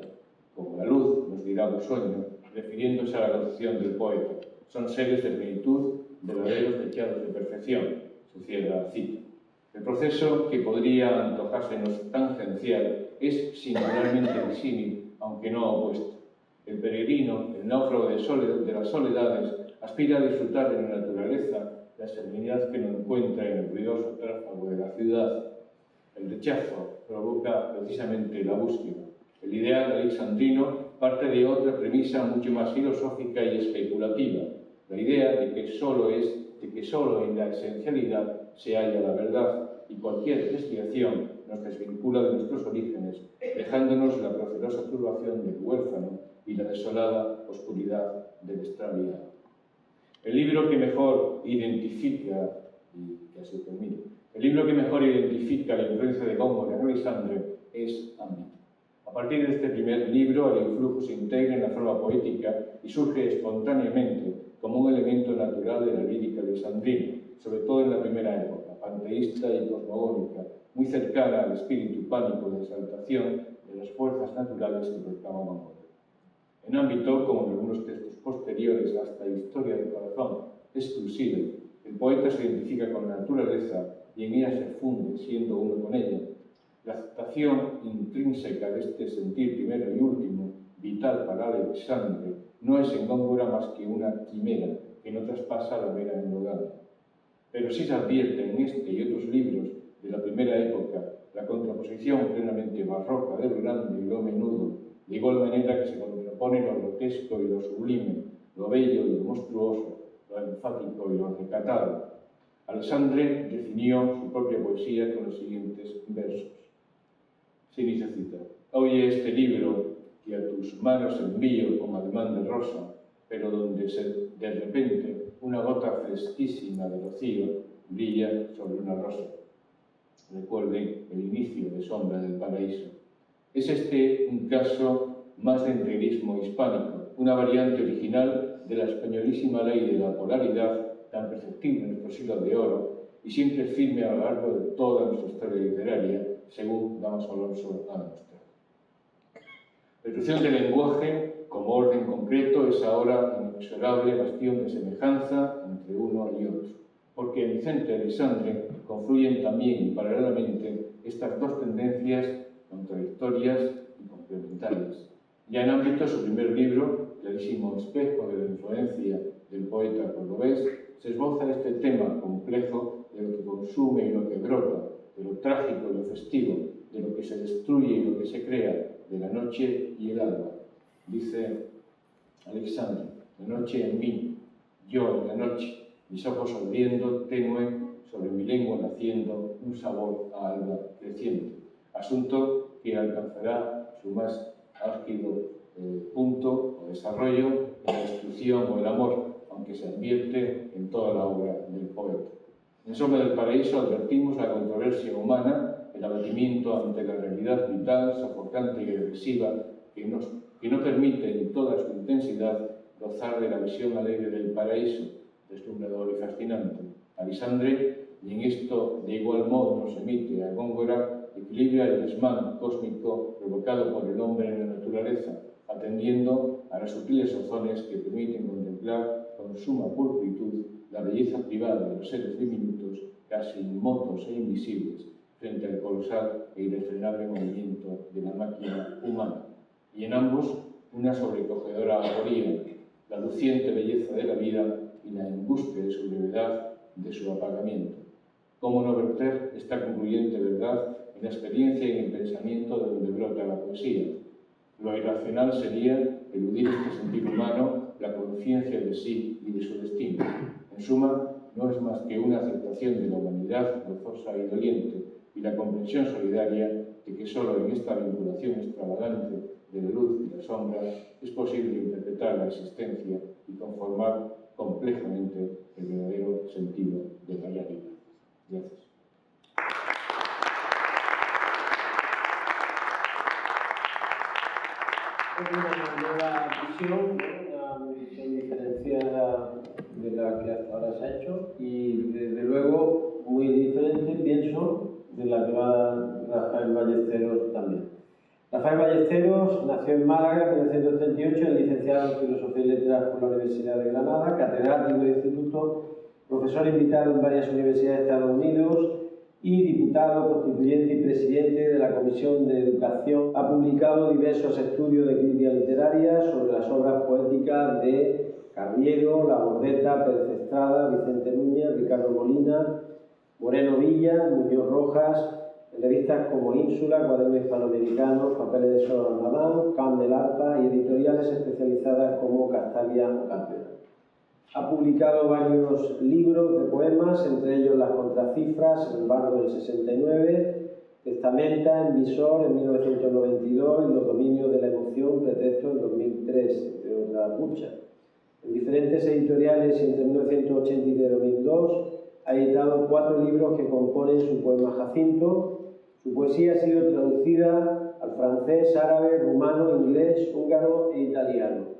como la luz, nos dirá Busoño, refiriéndose a la concepción del poeta. Son seres de plenitud, verdaderos deseados de perfección, se cierra la cita. El proceso, que podría antojársenos tangencial, es singularmente disímil, aunque no opuesto. El peregrino, el náufrago de las soledades, aspira a disfrutar de la naturaleza, la serenidad que no encuentra en el ruidoso tráfago de la ciudad. El rechazo provoca precisamente la búsqueda. El ideal alexandrino parte de otra premisa mucho más filosófica y especulativa, la idea de que solo en la esencialidad se halla la verdad, y cualquier desviación nos desvincula de nuestros orígenes, dejándonos la procelosa turbación del huérfano y la desolada oscuridad del extraviado. El libro que mejor identifica, la influencia de Góngora en Alisandre es Ámbito. A partir de este primer libro, el influjo se integra en la forma poética y surge espontáneamente como un elemento natural de la lírica alexandrina, sobre todo en la primera época, panteísta y cosmogónica, muy cercana al espíritu pánico de exaltación de las fuerzas naturales que proclama Góngora. En Ámbito, como en algunos textos posteriores hasta Historia del Corazón exclusiva, el poeta se identifica con la naturaleza y en ella se funde, siendo uno con ella. La aceptación intrínseca de este sentir primero y último, vital para Alexandre, no es en Góngora más que una quimera que no traspasa la mera endogamia. Pero sí se advierte en este y otros libros de la primera época la contraposición plenamente barroca de lo grande y lo menudo, de igual manera que se contrapone lo grotesco y lo sublime, lo bello y lo monstruoso, lo enfático y lo recatado. Alexandre definió su propia poesía con los siguientes versos. Se inicia cita: oye este libro que a tus manos envío con ademán de rosa, pero donde de repente una gota fresquísima de rocío brilla sobre una rosa. Recuerden el inicio de Sombra del Paraíso. Es este un caso más de integrismo hispánico, una variante original de la españolísima ley de la polaridad, tan perceptible en nuestro siglo de oro y siempre firme a lo largo de toda nuestra historia literaria, según Damaso Alonso ha demostrado. La instrucción del lenguaje, como orden concreto, es ahora inexorable bastión de semejanza entre uno y otro, porque en Vicente y Alexandre confluyen también y paralelamente estas dos tendencias contradictorias y complementarias. Ya en Ámbito, su primer libro, clarísimo espejo de la influencia del poeta cordobés, se esboza este tema complejo de lo que consume y lo que brota, de lo trágico y lo festivo, de lo que se destruye y lo que se crea, de la noche y el alba. Dice Alexandre: la noche en mí, yo en la noche, mis ojos abriendo tenue, sobre mi lengua naciendo un sabor a alba creciente. Asunto que alcanzará su más álgido punto o desarrollo en la destrucción o el amor, aunque se advierte en toda la obra del poeta. En Sombra del Paraíso advertimos la controversia humana, el abatimiento ante la realidad vital, sofocante y agresiva que no permite en toda su intensidad gozar de la visión alegre del paraíso, deslumbrador y fascinante. Alisandre, y en esto de igual modo nos emite a Góngora, equilibra el desmán cósmico provocado por el hombre en la naturaleza, atendiendo a las sutiles razones que permiten contemplar con suma pulcritud la belleza privada de los seres diminutos, casi inmotos e invisibles, frente al colosal e irrefrenable movimiento de la máquina humana. Y en ambos, una sobrecogedora agoría, la luciente belleza de la vida y la embuste de su brevedad, de su apagamiento. ¿Cómo no verter esta concluyente verdad en la experiencia y en el pensamiento de donde brota la poesía? Lo irracional sería eludir este sentido humano, la conciencia de sí y de su destino. En suma, no es más que una aceptación de la humanidad gozosa y doliente y la comprensión solidaria de que solo en esta vinculación extravagante de la luz y la sombra es posible interpretar la existencia y conformar complejamente el verdadero sentido de la realidad. Gracias. Una nueva visión, una visión diferenciada de la que hasta ahora se ha hecho y desde luego muy diferente, pienso, de la que va Rafael Ballesteros también. Rafael Ballesteros nació en Málaga en 1938, es licenciado en Filosofía y Letras por la Universidad de Granada, catedrático de instituto, profesor invitado en varias universidades de Estados Unidos y diputado, constituyente y presidente de la Comisión de Educación. Ha publicado diversos estudios de crítica literaria sobre las obras poéticas de Carriero, La Bordeta, Pérez Estrada, Vicente Núñez, Ricardo Molina, Moreno Villa, Muñoz Rojas, en revistas como Ínsula, Cuadernos Hispanoamericanos, Papeles de Sor Almadán, Camp del Arpa y editoriales especializadas como Castalia o Campeón. Ha publicado varios libros de poemas, entre ellos Las Contracifras, El Bardo del 69, Testamenta, en Visor en 1992 y Los Dominios de la Emoción, Pretexto en 2003, entre otras muchas. En diferentes editoriales y entre 1980 y 2002 ha editado 4 libros que componen su poema Jacinto. Su poesía ha sido traducida al francés, árabe, rumano, inglés, húngaro e italiano.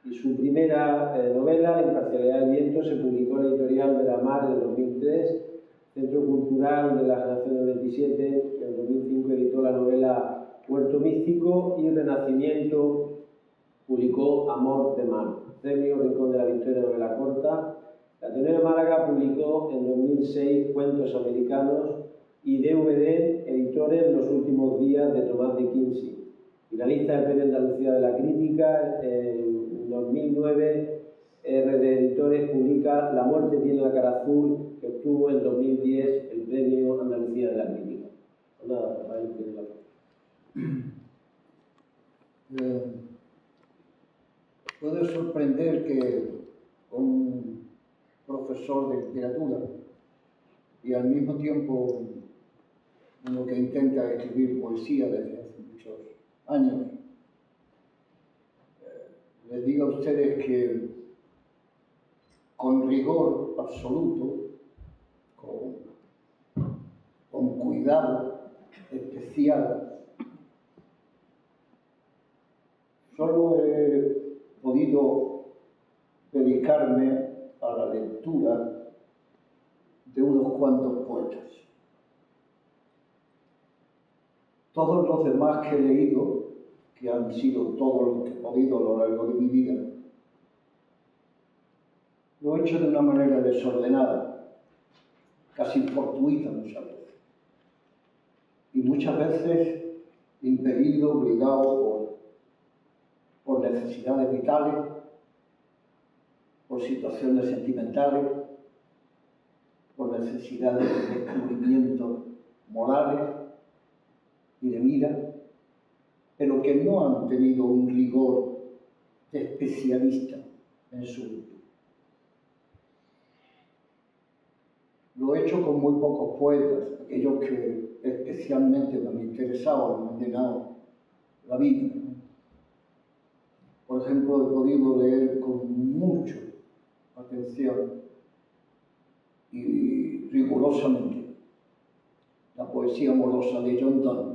Y su primera novela, La Imparcialidad del Viento, se publicó en la editorial de la Mar en el 2003, Centro Cultural de la Generación del 27, en el 2005 editó la novela Puerto Místico y Renacimiento publicó Amor de Mar. Premio Rincón de la Victoria, novela corta. La Ateneo de Málaga publicó en 2006 Cuentos Americanos y DVD, editores Los Últimos Días de Tomás de Quincy. Finalista del Premio Andalucía de la Crítica, en 2009 RD Editores publica La Muerte tiene la cara azul, que obtuvo en 2010 el Premio Andalucía de la Crítica. Pues nada, Rafael tiene la palabra. Puede sorprender que un profesor de literatura y al mismo tiempo uno que intenta escribir poesía desde hace muchos años, les diga a ustedes que con rigor absoluto, con cuidado especial, solo he podido dedicarme a la lectura de unos cuantos poetas. Todos los demás que he leído, que han sido todos los que he podido a lo largo de mi vida, lo he hecho de una manera desordenada, casi fortuita muchas veces. Y muchas veces impedido, obligado por necesidades vitales, por situaciones sentimentales, por necesidades de descubrimientos morales y de vida, pero que no han tenido un rigor de especialista en su virtud. Lo he hecho con muy pocos poetas, aquellos que especialmente me han interesado y me han llenado la vida. Por ejemplo, he podido leer con mucha atención y rigurosamente la poesía amorosa de John Donne.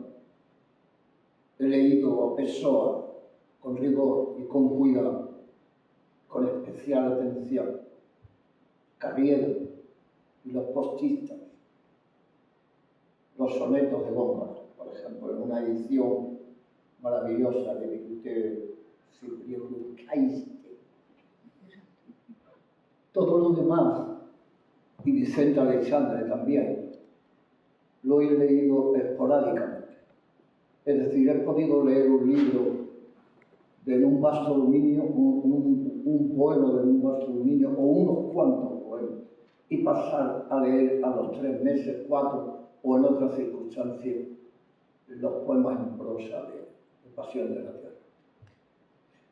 He leído a Pessoa con rigor y con cuidado, con especial atención. Carriero y los postistas, los sonetos de Góngora, por ejemplo, en una edición maravillosa de Vicente Caiste. Todo lo demás, y Vicente Aleixandre también, lo he leído esporádicamente. Es decir, he podido leer un libro de un vasto dominio, un poema de un vasto dominio, o unos cuantos poemas, y pasar a leer a los 3 meses, 4, o en otras circunstancias, los poemas en prosa de Pasión de la Tierra.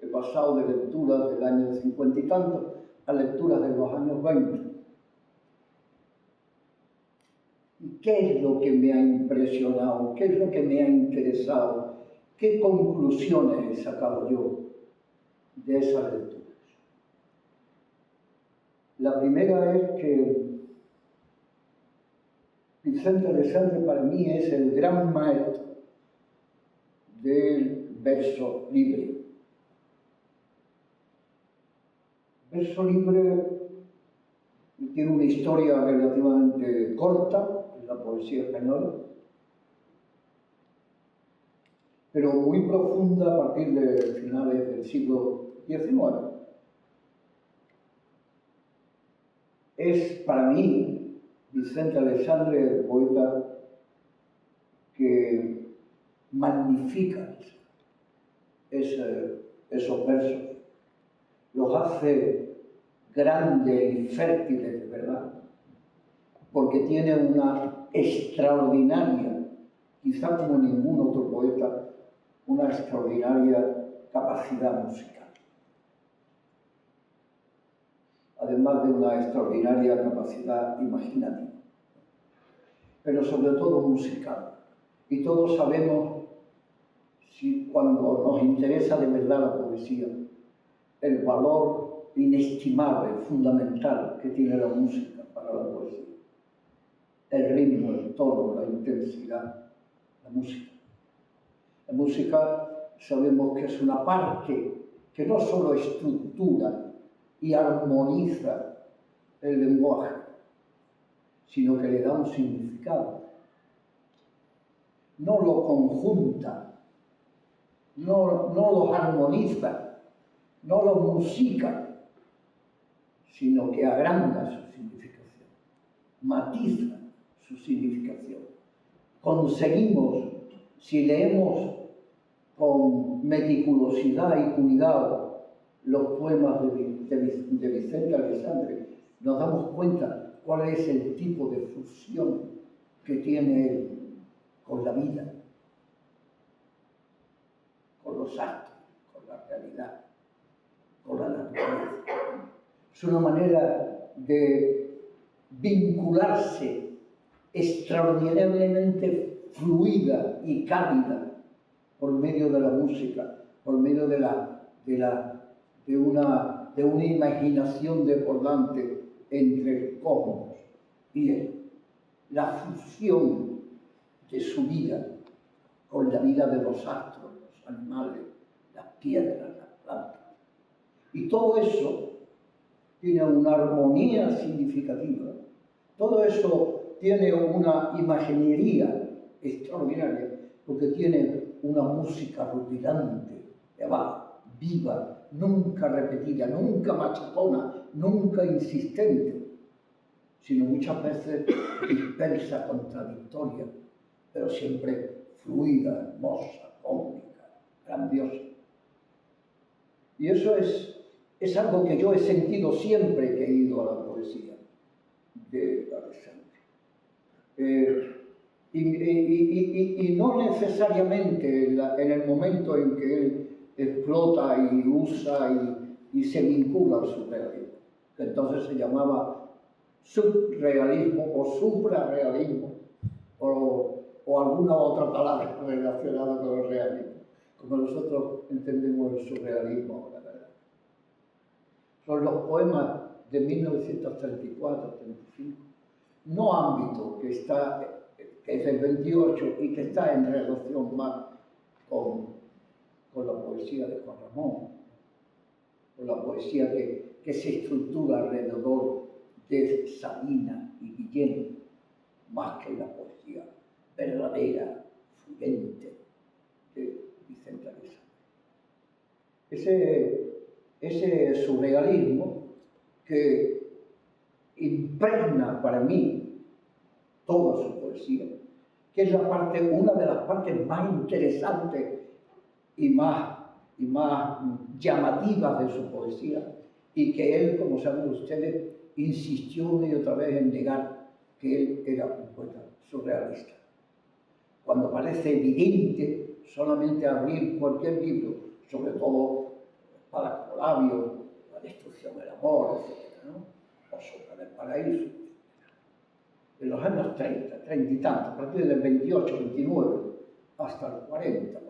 He pasado de lecturas del año 50 y tanto a lecturas de los años 20. ¿Y qué es lo que me ha impresionado? ¿Qué es lo que me ha interesado? ¿Qué conclusiones he sacado yo de esas lecturas? La primera es que Vicente Aleixandre para mí es el gran maestro del verso libre. Verso libre tiene una historia relativamente corta en la poesía española, pero muy profunda a partir de finales del siglo XIX. Es para mí Vicente Aleixandre el poeta magnifica esos versos, los hace grandes y fértiles, ¿verdad? Porque tiene una extraordinaria, quizá como ningún otro poeta, una extraordinaria capacidad musical. Además de una extraordinaria capacidad imaginativa, pero sobre todo musical. Y todos sabemos, cuando nos interesa de verdad la poesía, el valor inestimable, fundamental que tiene la música para la poesía. El ritmo, el tono, la intensidad, la música. La música sabemos que es una parte que no solo estructura y armoniza el lenguaje, sino que le da un significado. No lo conjunta, no lo armoniza, no lo musica, sino que agranda su significación, matiza su significación. Conseguimos, si leemos con meticulosidad y cuidado los poemas de Vicente Aleixandre, nos damos cuenta cuál es el tipo de fusión que tiene él con la vida, con los actos, con la realidad, con la naturaleza. Es una manera de vincularse extraordinariamente fluida y cálida por medio de la música, por medio de una imaginación desbordante entre el cosmos y él. La fusión de su vida con la vida de los astros, los animales, las piedras, las plantas. Y todo eso tiene una armonía significativa. Todo eso tiene una imaginería extraordinaria, porque tiene una música rutilante, viva, nunca repetida, nunca machacona, nunca insistente, sino muchas veces dispersa, contradictoria, pero siempre fluida, hermosa, cómica, grandiosa. Y eso es algo que yo he sentido siempre que he ido a la poesía de Aleixandre. Y no necesariamente en el momento en que él explota y usa y se vincula al surrealismo, que entonces se llamaba subrealismo o suprarrealismo o alguna otra palabra relacionada con el realismo, como nosotros entendemos el surrealismo, la verdad. Son los poemas de 1934-35, no ámbito, que es el 28 y que está en relación más con la poesía de Juan Ramón, con la poesía que se estructura alrededor de Sabina y Guillén, más que la poesía verdadera, fluyente de Vicente Aleixandre. Ese surrealismo que impregna para mí toda su poesía, que es una de las partes más interesantes y más llamativas de su poesía, y que él, como saben ustedes, insistió una y otra vez en negar que él era un poeta surrealista. Cuando parece evidente, solamente abrir cualquier libro, sobre todo Palacolabios, La destrucción del amor, etc., ¿no? O Sombra del paraíso, en los años 30 y tantos, a partir del 28, 29, hasta el 40, ¿no?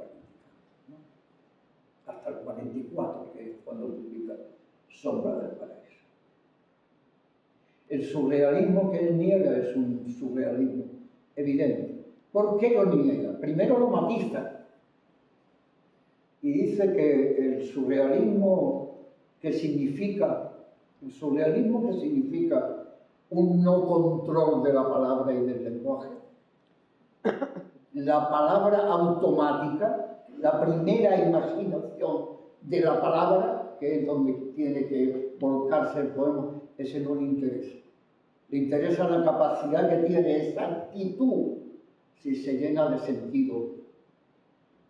Hasta el 44, que es cuando publica Sombra del paraíso. El surrealismo que él niega es un surrealismo evidente. ¿Por qué lo niega? Primero lo matiza y dice que el surrealismo que significa un no control de la palabra y del lenguaje, la palabra automática, la primera imaginación de la palabra, que es donde tiene que volcarse el poema, ese no le interesa. Le interesa la capacidad que tiene esa actitud si se llena de sentido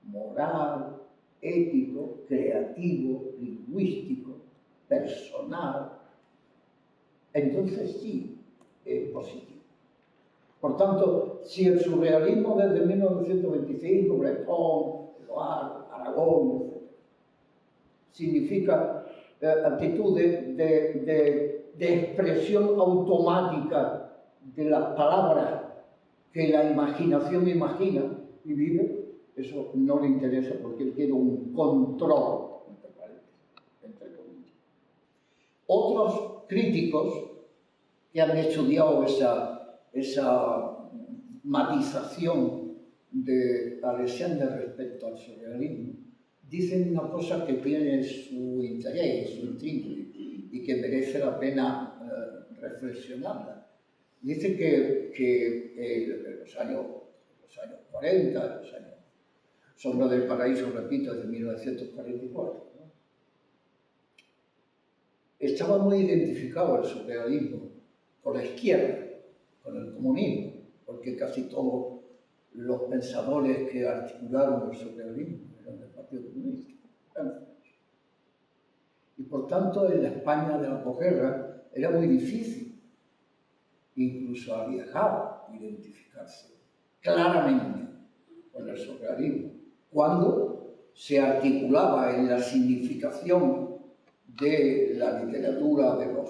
moral, ético, creativo, lingüístico, personal, entonces sí es positivo. Por tanto, si el surrealismo desde 1925, Breton, Eluard, Aragón, etc., significa actitudes de expresión automática de las palabras que la imaginación imagina y vive, eso no le interesa porque él quiere un control, entre comillas. Otros críticos que han estudiado esa matización de Alexander respecto al surrealismo dicen una cosa que tiene su interés, su intriga y que merece la pena reflexionarla. Dice que en los años 40, los años Sombra del Paraíso, repito, desde 1944, ¿no?, estaba muy identificado el surrealismo con la izquierda, con el comunismo, porque casi todos los pensadores que articularon el surrealismo eran del Partido Comunista. Y por tanto, en la España de la posguerra era muy difícil, incluso arriesgado, identificarse claramente con el surrealismo, cuando se articulaba en la significación de la literatura de los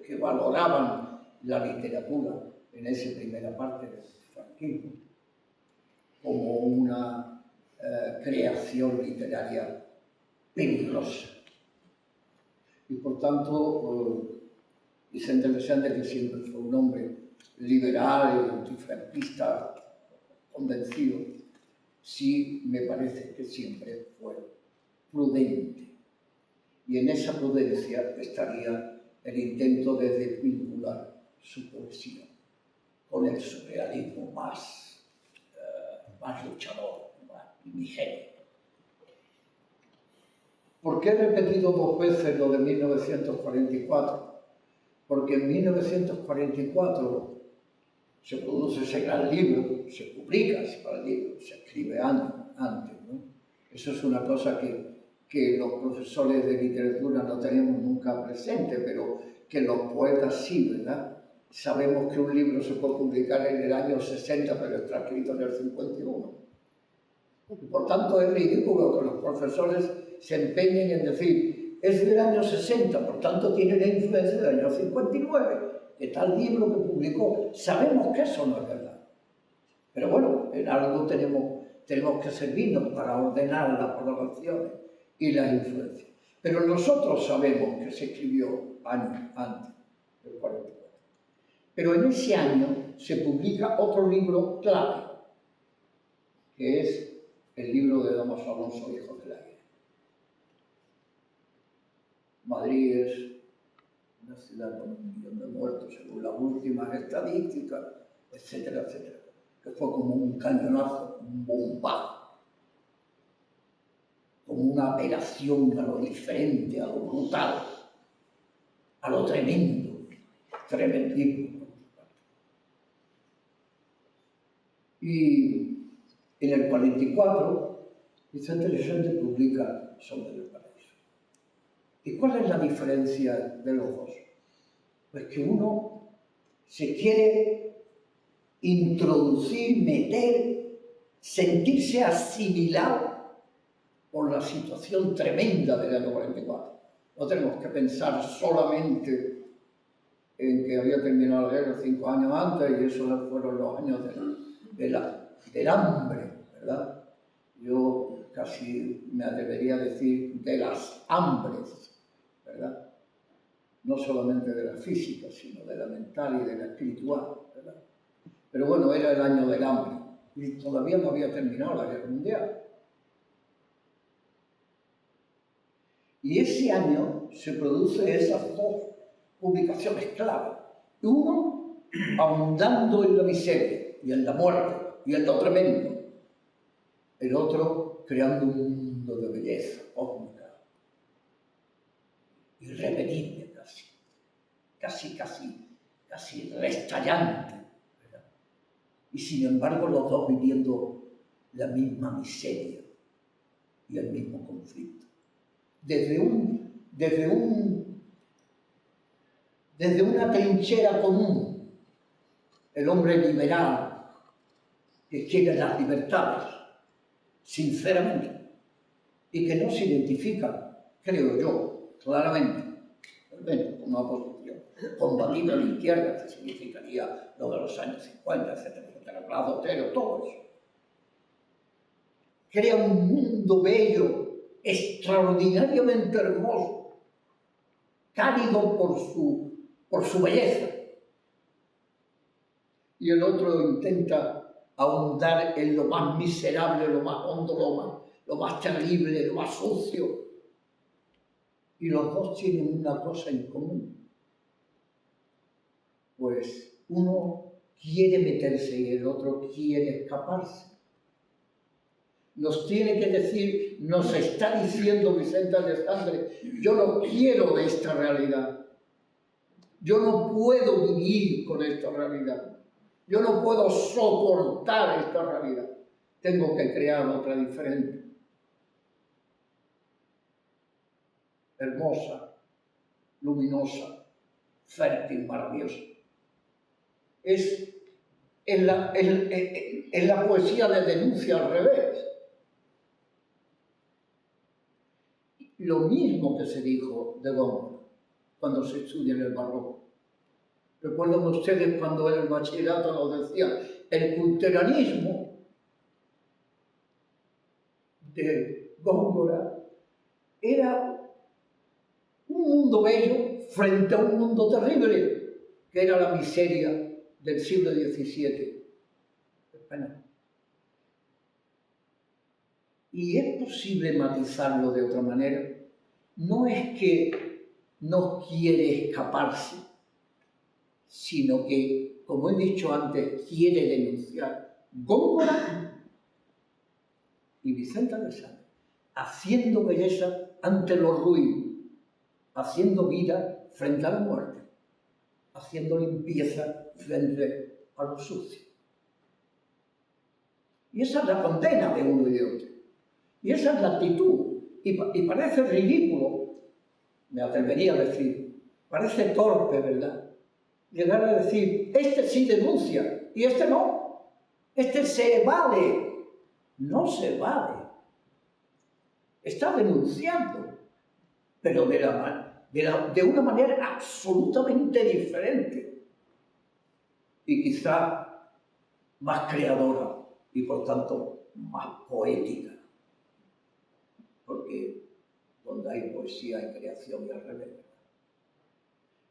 que valoraban la literatura en esa primera parte del franquismo como una creación literaria peligrosa. Y por tanto, Vicente Aleixandre, que siempre fue un hombre liberal, antifranquista, convencido, sí me parece que siempre fue prudente. Y en esa prudencia estaría el intento de desvincular su poesía con el surrealismo más luchador, más ingenio. ¿Por qué he repetido dos veces lo de 1944? Porque en 1944 se produce ese gran libro, se publica ese gran libro, se escribe años antes, ¿no? Eso es una cosa que los profesores de literatura no tenemos nunca presente, pero que los poetas sí, ¿verdad? Sabemos que un libro se puede publicar en el año 60, pero está escrito en el 51. Y por tanto es ridículo que los profesores se empeñen en decir es del año 60, por tanto tiene la influencia del año 59, que tal libro que publicó. Sabemos que eso no es verdad. Pero bueno, en algo tenemos que servirnos para ordenar las programaciones y las influencias. Pero nosotros sabemos que se escribió años antes del 44. Pero en ese año se publica otro libro clave, que es el libro de Damaso Alonso, Hijo del Aire. Madrid es una ciudad con 1 millón de muertos, según las últimas estadísticas, etcétera, etcétera. Que fue como un cañonazo, un bombazo, como una apelación a lo diferente, a lo brutal, a lo tremendo, tremendismo. Y en el 44, Vicente Aleixandre publica Sombra del Paraíso. ¿Y cuál es la diferencia de los dos? Pues que uno se quiere introducir, meter, sentirse asimilado por la situación tremenda del año 44. No tenemos que pensar solamente en que había terminado la guerra 5 años antes y esos fueron los años del hambre, ¿verdad? Yo casi me atrevería a decir de las hambres, ¿verdad? No solamente de la física, sino de la mental y de la espiritual, ¿verdad? Pero bueno, era el año del hambre y todavía no había terminado la guerra mundial. Y ese año se producen esas dos publicaciones clave. Uno, ahondando en la miseria y en la muerte y en lo tremendo. El otro, creando un mundo de belleza cósmica, irrepetible casi restallante, ¿verdad? Y sin embargo los dos viviendo la misma miseria y el mismo conflicto. Desde una trinchera común, el hombre liberal que quiere las libertades, sinceramente, y que no se identifica, creo yo, claramente, con una posición combativa de izquierda, que significaría lo de los años 50, etcétera, etcétera, Blas de Otero, todo eso. Crea un mundo bello, extraordinariamente hermoso, cálido por su belleza. Y el otro intenta ahondar en lo más miserable, lo más hondo, lo más terrible, lo más sucio. Y los dos tienen una cosa en común. Pues uno quiere meterse y el otro quiere escaparse. Nos tiene que decir, nos está diciendo Vicente Aleixandre, yo no quiero de esta realidad. Yo no puedo vivir con esta realidad. Yo no puedo soportar esta realidad. Tengo que crear otra diferente. Hermosa, luminosa, fértil, maravillosa. Es la poesía de denuncia al revés. Lo mismo que se dijo de Góngora cuando se estudia en el barroco. Recuerdan ustedes cuando en el bachillerato nos decían el culteranismo de Góngora era un mundo bello frente a un mundo terrible, que era la miseria del siglo XVII. Bueno, y es posible matizarlo de otra manera. No es que no quiere escaparse, sino que, como he dicho antes, quiere denunciar. Góngora y Vicente Aleixandre, haciendo belleza ante lo ruin, haciendo vida frente a la muerte, haciendo limpieza frente a lo sucio. Y esa es la condena de uno y de otro. Y esa es la actitud. Y parece ridículo, me atrevería a decir, parece torpe, ¿verdad? Llegar a decir, este sí denuncia y este no. Este se evade. No se evade. Está denunciando, pero de una manera absolutamente diferente. Y quizá más creadora y por tanto más poética. Porque donde hay poesía hay creación y al revés.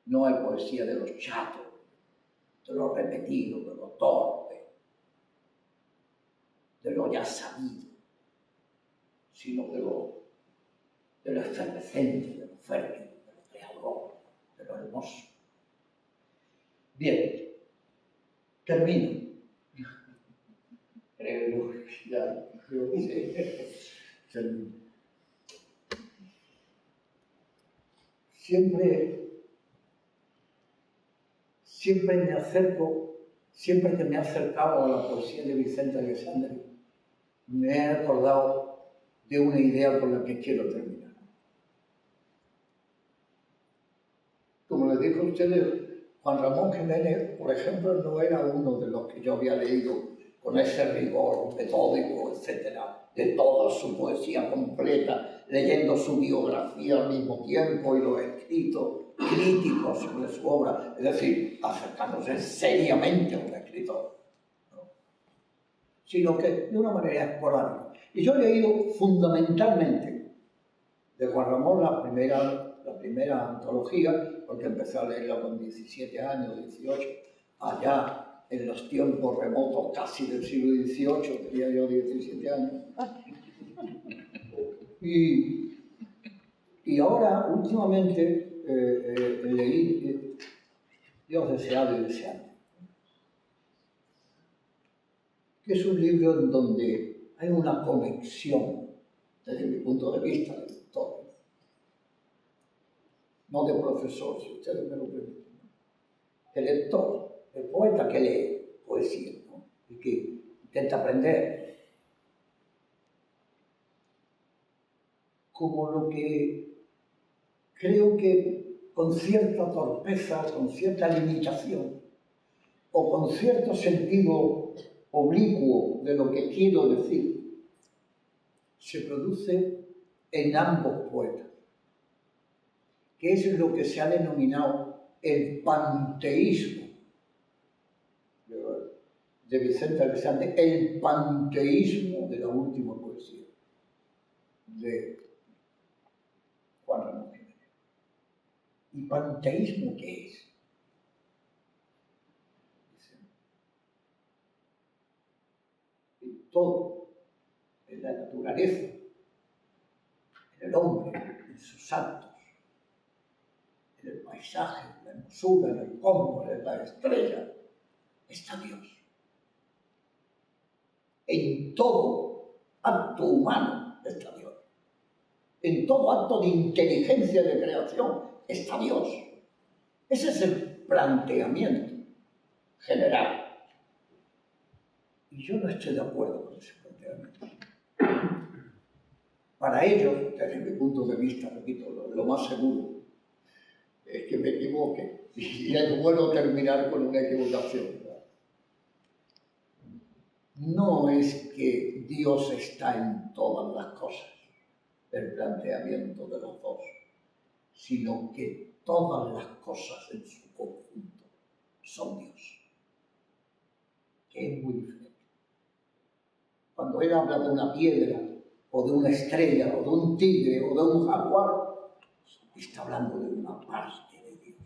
No hay poesía de los chatos, de lo repetido, de lo torpe, de lo ya sabido, sino de lo efervescente, de lo fértil, de lo creador, de lo hermoso. Bien, termino. Creo que termino. Siempre me acerco, siempre que me he acercado a la poesía de Vicente Aleixandre, me he acordado de una idea con la que quiero terminar. Como les dije a ustedes, Juan Ramón Jiménez, por ejemplo, no era uno de los que yo había leído con ese rigor metódico, etcétera, de toda su poesía completa, leyendo su biografía al mismo tiempo y los escritos críticos sobre su obra, es decir, acercándose seriamente a un escritor, ¿no? Sino que de una manera esporádica. Y yo he leído fundamentalmente de Juan Ramón la primera antología, porque empecé a leerla con 17 años, 18, allá en los tiempos remotos casi del siglo XVIII, tenía yo 17 años. Y ahora, últimamente, leí Dios deseado y deseante, que es un libro en donde hay una conexión, desde mi punto de vista, de lector, no de profesor, si ustedes me lo permiten, el lector, el poeta que lee poesía, ¿no? Y que intenta aprender, como lo que creo que con cierta torpeza, con cierta limitación, o con cierto sentido oblicuo de lo que quiero decir, se produce en ambos poetas, que es lo que se ha denominado el panteísmo de Vicente Aleixandre, el panteísmo de la última poesía de Juan Ramón Jiménez. ¿Y panteísmo qué es? En todo, en la naturaleza, en el hombre, en sus actos, en el paisaje, en la hermosura, en el cosmos, en la estrella, está Dios. En todo acto humano está Dios. En todo acto de inteligencia de creación está Dios. Ese es el planteamiento general. Y yo no estoy de acuerdo con ese planteamiento. Para ellos, desde mi punto de vista, repito, lo más seguro es que me equivoque. Y es bueno terminar con una equivocación. No es que Dios está en todas las cosas, el planteamiento de los dos, sino que todas las cosas en su conjunto son Dios, que es muy diferente. Cuando él habla de una piedra, o de una estrella, o de un tigre, o de un jaguar, está hablando de una parte de Dios.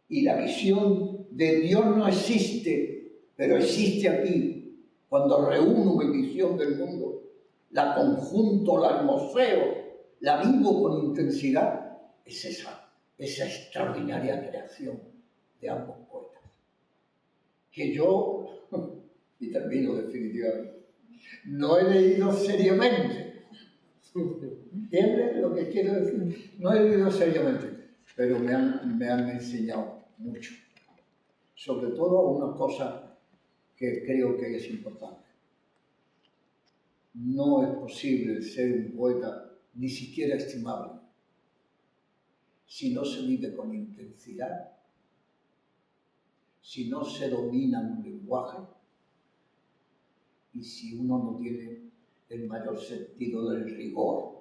Y la visión de Dios no existe, pero existe aquí. Cuando reúno mi visión del mundo, la conjunto, la hermoseo, la vivo con intensidad, es esa extraordinaria creación de ambos poetas. Que yo, y termino definitivamente, no he leído seriamente. ¿Entiendes lo que quiero decir? No he leído seriamente, pero me han enseñado mucho. Sobre todo una cosa que creo que es importante. No es posible ser un poeta ni siquiera estimable si no se vive con intensidad, si no se domina un lenguaje y si uno no tiene el mayor sentido del rigor